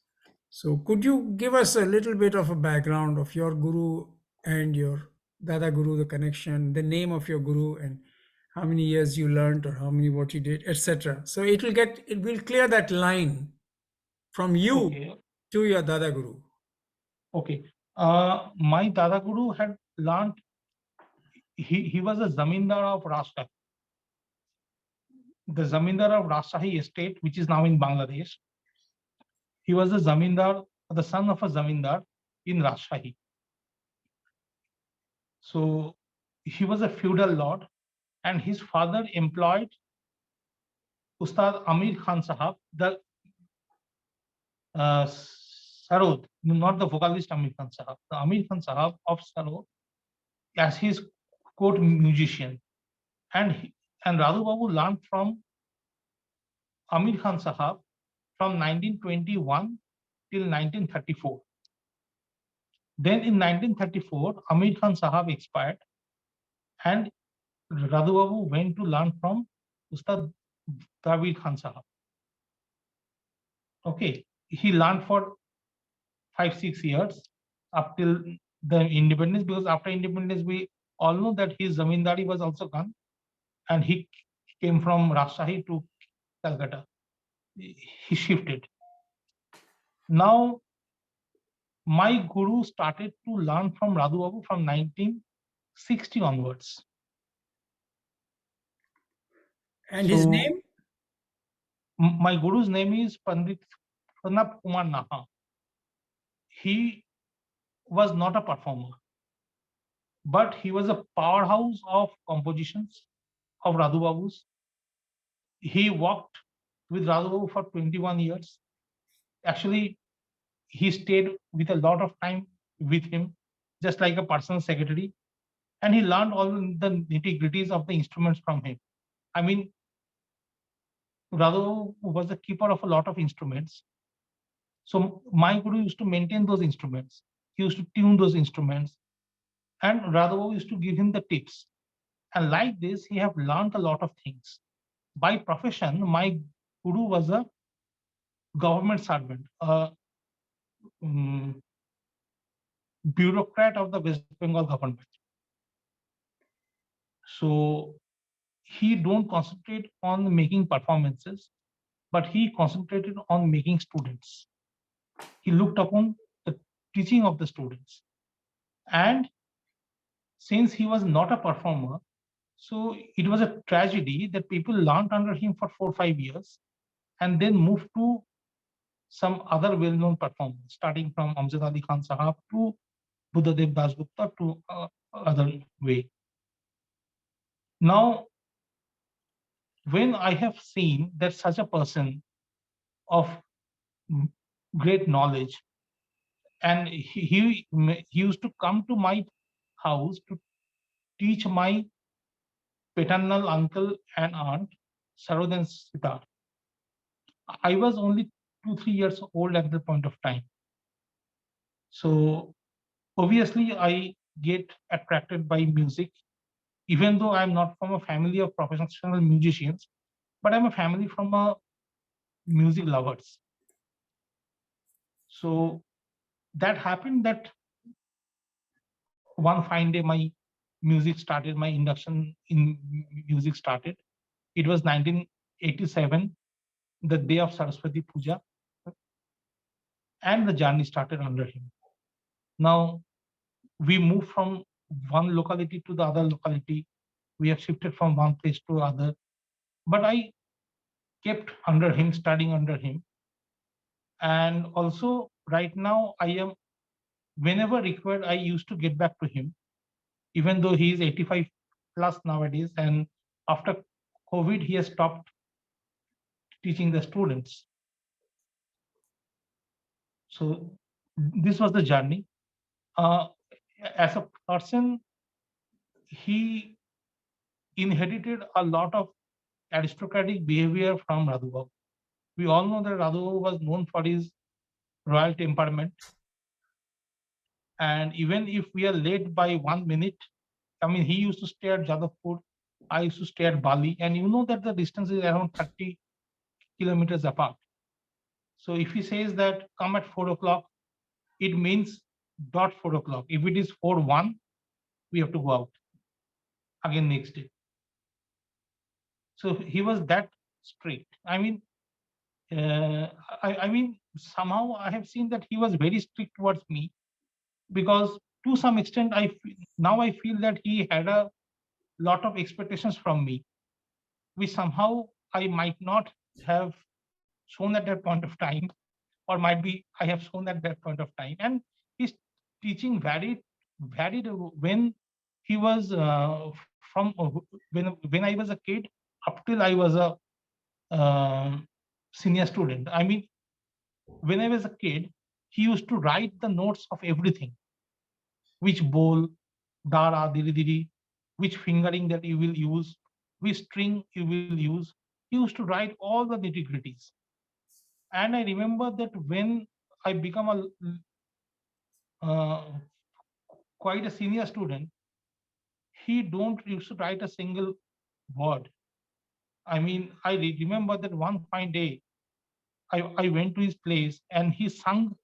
So could you give us a little bit of a background of your guru and your Dada Guru, the connection, the name of your guru, and how many years you learned, or how many what you did, etc. So it will clear that line from you Okay, to your Dada Guru. okay. My Dada Guru had learned. He was a zamindar of Rashtrahi, the zamindar of Rashtrahi estate, which is now in Bangladesh. He was a zamindar, the son of a zamindar in Rashtrahi. So he was a feudal lord, and his father employed Ustad Amir Khan Sahab, the Sarod, not the vocalist Amir Khan Sahab, the Amir Khan Sahab of Sarod, as his court musician. And Radhu Babu learned from Amir Khan Sahab from 1921 till 1934. Then in 1934, Amir Khan Sahab expired, and Radhu Babu went to learn from Ustad Dravid Khan Sahab. Okay, he learned for 5-6 years up till the independence, because after independence we all know that his zamindari was also gone, and he came from Rajshahi to Calcutta. He shifted. Now My guru started to learn from Radhu Babu from 1960 onwards. And his name? My guru's name is Pandit Pranab Kumar Naha. He was not a performer, but he was a powerhouse of compositions of Radhu Babu's. He worked with Radhu Babu for 21 years. Actually, he stayed with a lot of time with him, just like a personal secretary, and he learned all the nitty-gritties of the instruments from him. I mean, Radhu was the keeper of a lot of instruments. So my guru used to maintain those instruments. He used to tune those instruments, and Radhu used to give him the tips. And like this, he have learned a lot of things. By profession, my guru was a government servant, a bureaucrat of the West Bengal government. So he don't concentrate on making performances, but he concentrated on making students. He looked upon the teaching of the students. And since he was not a performer, so it was a tragedy that people learned under him for 4 or 5 years and then moved to some other well-known performers, starting from Amjad Ali Khan Sahab to Buddhadev Dasgupta to other way. Now, when I have seen that such a person of great knowledge, and he used to come to my house to teach my paternal uncle and aunt, Sarod and Sita. I was only 2-3 years old at that point of time. So obviously I get attracted by music, even though I'm not from a family of professional musicians, but I'm a family from a music lovers. So that happened that one fine day my music started, my induction in music started. It was 1987, the day of Saraswati Puja, and the journey started under him. Now we moved from one locality to the other locality. We have shifted from one place to other, but I kept under him, studying under him. And also right now I am, whenever required, I used to get back to him, even though he is 85 plus nowadays. And after COVID, he has stopped teaching the students. So this was the journey. As a person, he inherited a lot of aristocratic behavior from Radhu Babu. We all know that Radhu Babu was known for his royal temperament. And even if we are late by 1 minute, I mean, he used to stay at Jadavpur, I used to stay at Bali, and you know that the distance is around 30 kilometers apart. So if he says that come at 4 o'clock, it means dot 4 o'clock. If it is 4:01, we have to go out again next day. So he was that strict. I mean, I mean, somehow I have seen that he was very strict towards me, because to some extent, now I feel that he had a lot of expectations from me, which somehow I might not have shown at that point of time, or might be I have shown at that point of time. And his teaching varied when he was from when I was a kid up till I was a senior student. I mean, when I was a kid, he used to write the notes of everything, which bowl, dara, diri diri, which fingering that you will use, which string you will use. He used to write all the nitty-gritties. And I remember that when I become uh, quite a senior student, he don't used to write a single word. I mean, I remember that one fine day, I went to his place and he sung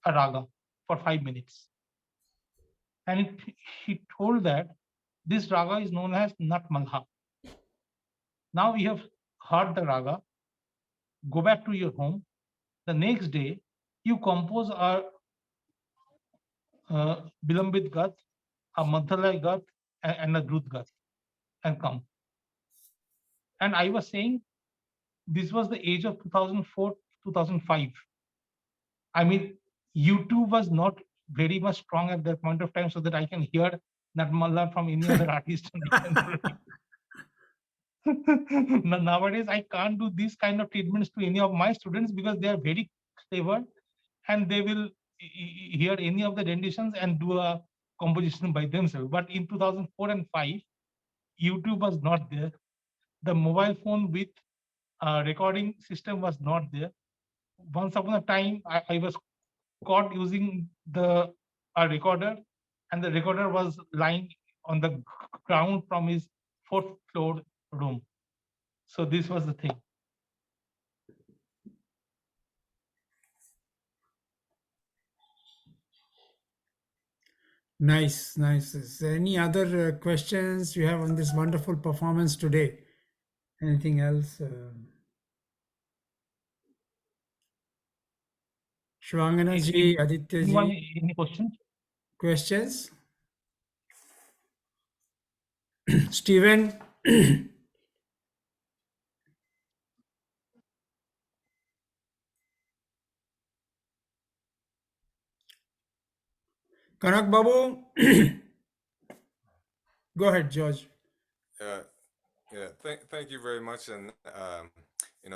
a raga for 5 minutes. And he told that this raga is known as Nat Malha. Now you have heard the raga, go back to your home. The next day, you compose a Bilambit Gat, a Madhyalay Gat, and a Drut Gat, and come. And I was saying this was the age of 2004, 2005. I mean, YouTube was not very much strong at that point of time, so that I can hear that Malla from any other artist. Nowadays, I can't do these kind of treatments to any of my students because they are very clever and they will hear any of the renditions and do a composition by themselves. But in 2004 and 5, YouTube was not there. The mobile phone with recording system was not there. Once upon a time, I was caught using the recorder, and the recorder was lying on the ground from his 4th floor room. So this was the thing. Nice, nice. Is there any other questions you have on this wonderful performance today? Anything else? Shwangana ji, Aditya Anyone, ji, any questions? questions? Stephen? Kanak Babu? Go ahead, George. Yeah, thank you very much. And,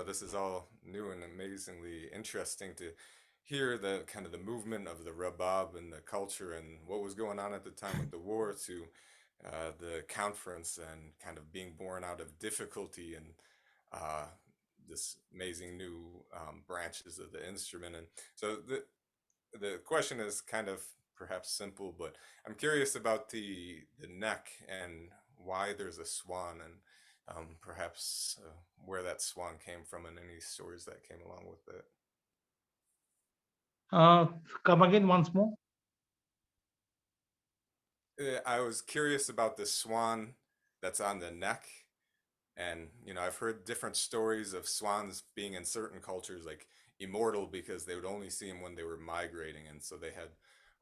this is all new and amazingly interesting to hear the kind of the movement of the Rabab and the culture and what was going on at the time with the war to the conference and kind of being born out of difficulty and this amazing new branches of the instrument. And so the question is kind of perhaps simple, but I'm curious about the neck and why there's a swan and perhaps where that swan came from and any stories that came along with it. Come again once more. I was curious about the swan that's on the neck. And, I've heard different stories of swans being in certain cultures like immortal because they would only see them when they were migrating. And so they had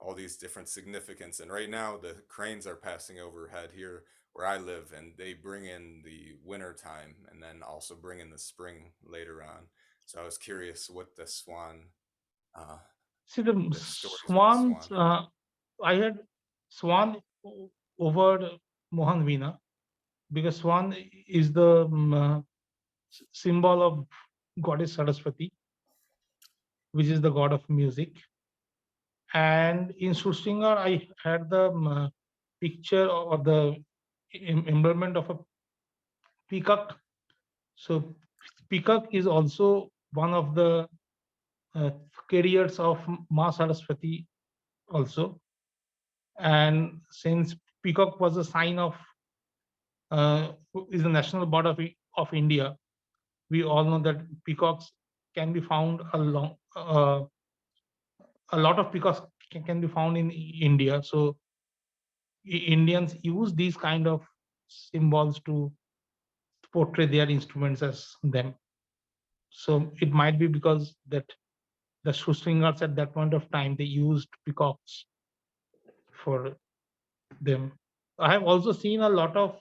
all these different significance. And right now the cranes are passing overhead here where I live, and they bring in the winter time and then also bring in the spring later on. So I was curious what the swan. See, the swans, I had swan over Mohan Veena because swan is the symbol of goddess Saraswati, which is the god of music. And in Surshingar, I had the picture or the embodiment of a peacock. So peacock is also one of the carriers of Ma Saraswati also. And since peacock was a sign of is the national bird of India, we all know that peacocks can be found along a lot of peacocks can be found in India. So Indians use these kind of symbols to portray their instruments as them. So it might be because that the Sursingars at that point of time, they used peacocks for them. I have also seen a lot of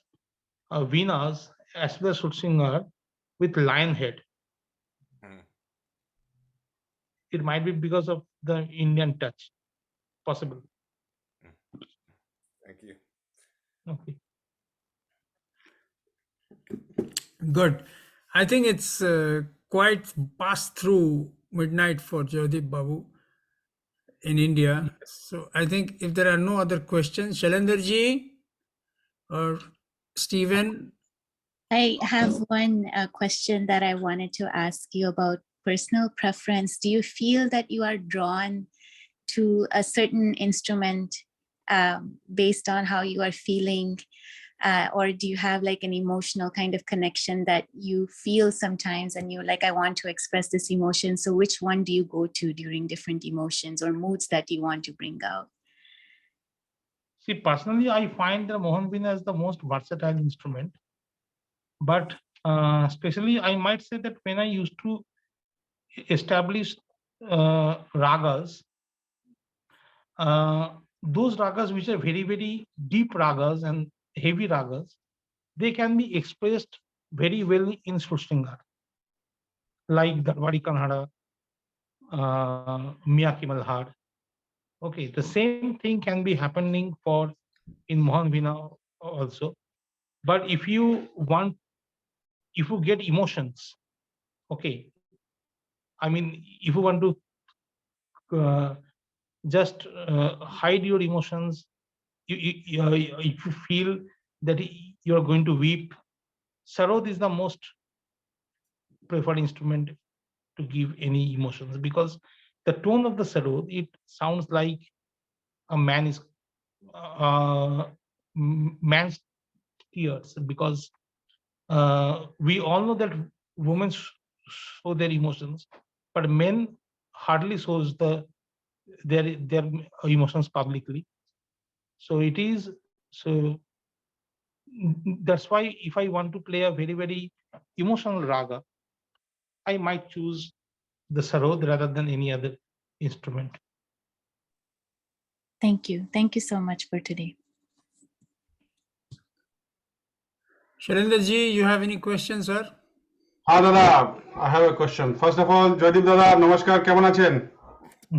Veenas as well as Sursingar with lion head. It might be because of the Indian touch, possible. Thank you. Okay. Good. I think it's quite past through midnight for JOYDEEP Babu in India. So I think if there are no other questions, Shailendra ji or Stephen. I have one question that I wanted to ask you about personal preference. Do you feel that you are drawn to a certain instrument based on how you are feeling? Or do you have like an emotional kind of connection that you feel sometimes and you're like, I want to express this emotion? So which one do you go to during different emotions or moods that you want to bring out? See, personally, I find the Mohan Veena as the most versatile instrument. But especially, I might say that when I used to establish ragas, those ragas which are very, very deep ragas and heavy ragas, they can be expressed very well in Surshingar, like Darwadi Kanhada, Miyaki Malhar. Okay, the same thing can be happening for in Mohan Veena also. But if you get emotions, okay, I mean, if you want to just hide your emotions, if you feel that you're going to weep, sarod is the most preferred instrument to give any emotions, because the tone of the sarod, it sounds like a man is man's tears, because we all know that women show their emotions, but men hardly shows their emotions publicly. So it is so that's why if I want to play a very, very emotional raga, I might choose the sarod rather than any other instrument. Thank you. Thank you so much for today. Shailendra ji, you have any questions, sir? হ্যাঁ দাদা, I have a question. First of all, Joydeep দাদা নমস্কার, কেমন আছেন?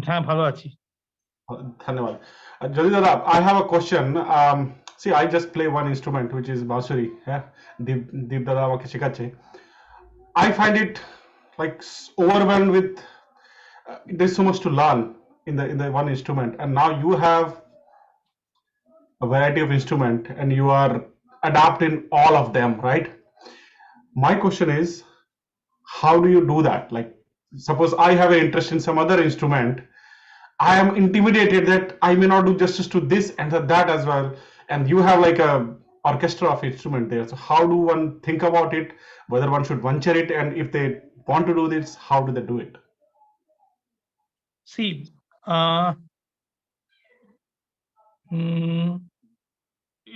হ্যাঁ, ভালো আছি। ধন্যবাদ। জয়দীপ দাদা, I have a question. See, I just play one instrument, which is bansuri. Yeah, দীপ দাদা আমাকে শেখাচ্ছে. I find it like overwhelmed with there's so much to learn in the one instrument, and now you have a variety of instrument and you are adapting all of them, right? My question is, how do you do that? Like, suppose I have an interest in some other instrument, I am intimidated that I may not do justice to this and that as well, and you have like a orchestra of instrument there. So how do one think about it, whether one should venture it, and if they want to do this, how do they do it? See,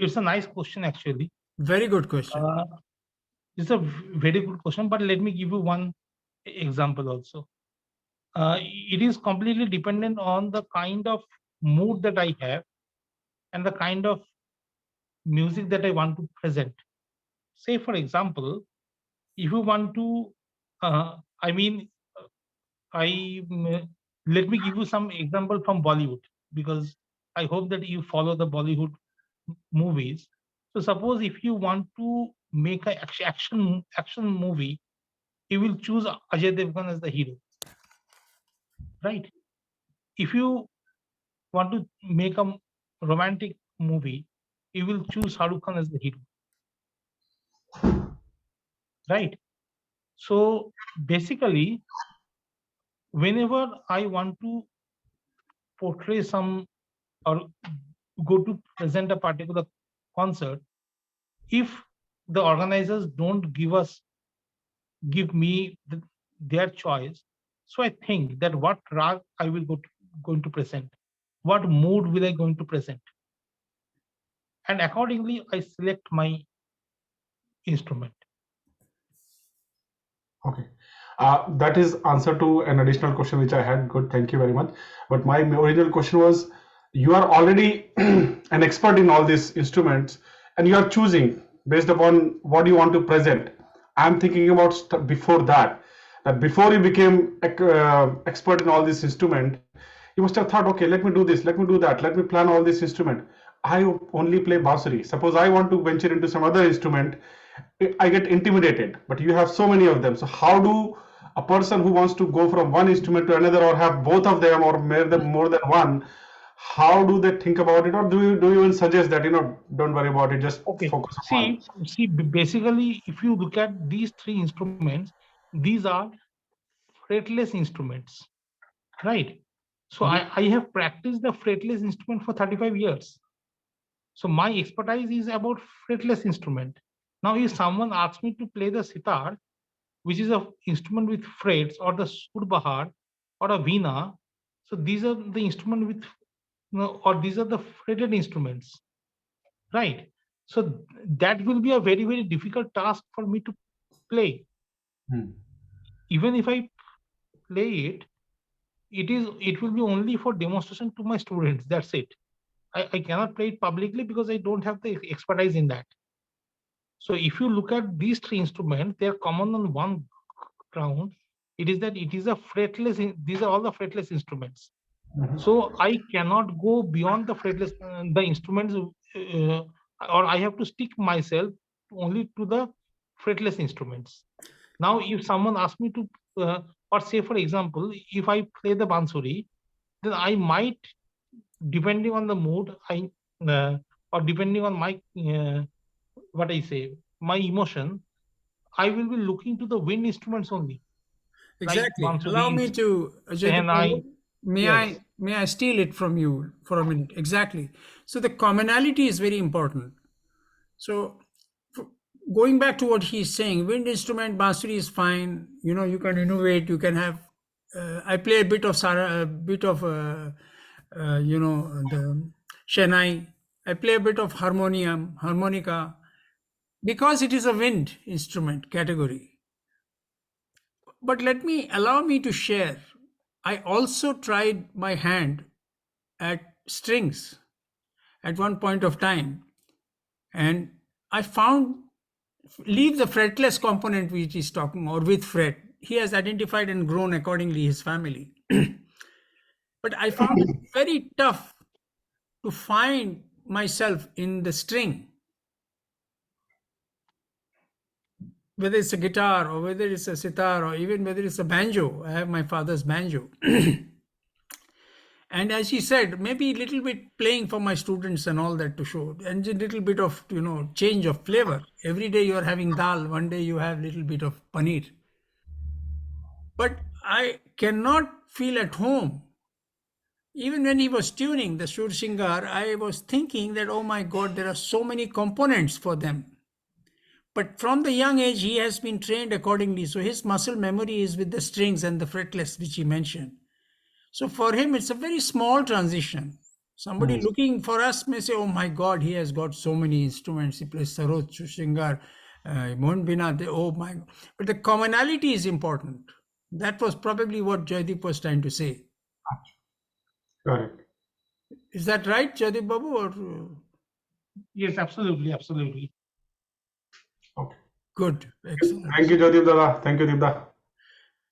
it's a nice question actually. Very good question. It's a very good question, but let me give you one example also. It is completely dependent on the kind of mood that I have and the kind of music that I want to present. Say, for example, if you want to, let me give you some example from Bollywood, because I hope that you follow the Bollywood movies. So suppose if you want to make an action movie, you will choose Ajay Devgan as the hero, right? If you want to make a romantic movie, you will choose Shah Rukh Khan as the hero, right? So basically, whenever I want to portray some or go to present a particular concert, if the organizers don't give me their choice, so I think that what rag I will going to present, what mood will I going to present, and accordingly I select my instrument. Okay. That is answer to an additional question which I had. Good, thank you very much. But my original question was, you are already an expert in all these instruments and you are choosing based upon what you want to present. I'm thinking about before that before you became expert in all this instrument, you must have thought, okay, let me do this, let me do that, let me plan all this instrument. I only play bansuri. Suppose I want to venture into some other instrument, I get intimidated, but you have so many of them. So how do a person who wants to go from one instrument to another, or have both of them, or more than one, how do they think about it? Or do you even suggest that, don't worry about it, just focus on one? See, basically, if you look at these three instruments, these are fretless instruments, right? So I have practiced the fretless instrument for 35 years. So my expertise is about fretless instrument. Now, if someone asks me to play the sitar, which is an instrument with frets, or the surbahar, or a veena, so these are the instrument with, or these are the fretted instruments, right? So that will be a very, very difficult task for me to play. Even if I play it, it will be only for demonstration to my students. That's it. I cannot play it publicly because I don't have the expertise in that. So if you look at these three instruments, they are common on one ground. It is that it is a fretless. These are all the fretless instruments. So I cannot go beyond the fretless the instruments, or I have to stick myself only to the fretless instruments. Now, if someone asks me to, or say for example, if I play the bansuri, then I might, depending on the mood, or depending on my what I say, my emotion, I will be looking to the wind instruments only, like Exactly. Allow me bansuri, to, Jaydeep sehenai. Babu, Yes. may I steal it from you for a minute? Exactly. So the commonality is very important. So going back to what he's saying, wind instrument, bansuri is fine. You know, you can innovate. You can have. I play a bit of you know, the shenai. I play a bit of harmonium, harmonica, because it is a wind instrument category. But allow me to share. I also tried my hand at strings at one point of time, and I found, leave the fretless component which he's talking, or with fret. He has identified and grown accordingly his family. But I found it very tough to find myself in the string, whether it's a guitar or whether it's a sitar or even whether it's a banjo. I have my father's banjo. And as he said, maybe a little bit playing for my students and all that to show, and a little bit of, you know, change of flavor. Every day you are having dal, one day you have a little bit of paneer. But I cannot feel at home. Even when he was tuning the Surshingar, I was thinking that, oh my God, there are so many components for them. But from the young age, he has been trained accordingly. So his muscle memory is with the strings and the fretless, which he mentioned. So for him, it's a very small transition. Somebody looking for us may say, oh my God, he has got so many instruments. He plays sarod, Surshingar, Mohan Bina. Oh my God. But the commonality is important. That was probably what Joydeep was trying to say. Correct. Is that right, Joydeep Babu? Or Yes, absolutely, absolutely. Okay. good, excellent. Thank you, Jyodeep Dada. Thank you, Deepda.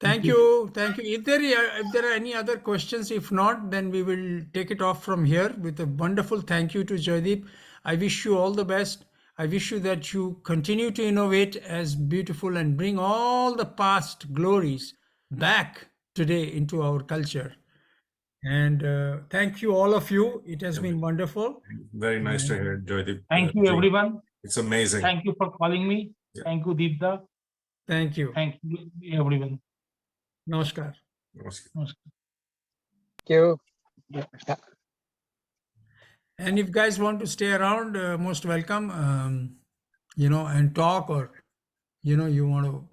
Thank you. Thank you. If there are any other questions, if not, then we will take it off from here with a wonderful thank you to Joydeep. I wish you all the best. I wish you that you continue to innovate as beautiful and bring all the past glories back today into our culture. And thank you, all of you. It has been wonderful. Very nice to hear, Joydeep. Thank you, everyone. It's amazing. Thank you for calling me. Yeah. Thank you, Deepda. Thank you. Thank you, everyone. Namaskar. Namaskar. Namaskar. Thank you. And if guys want to stay around, most welcome, you know, and talk, or, you know, you want to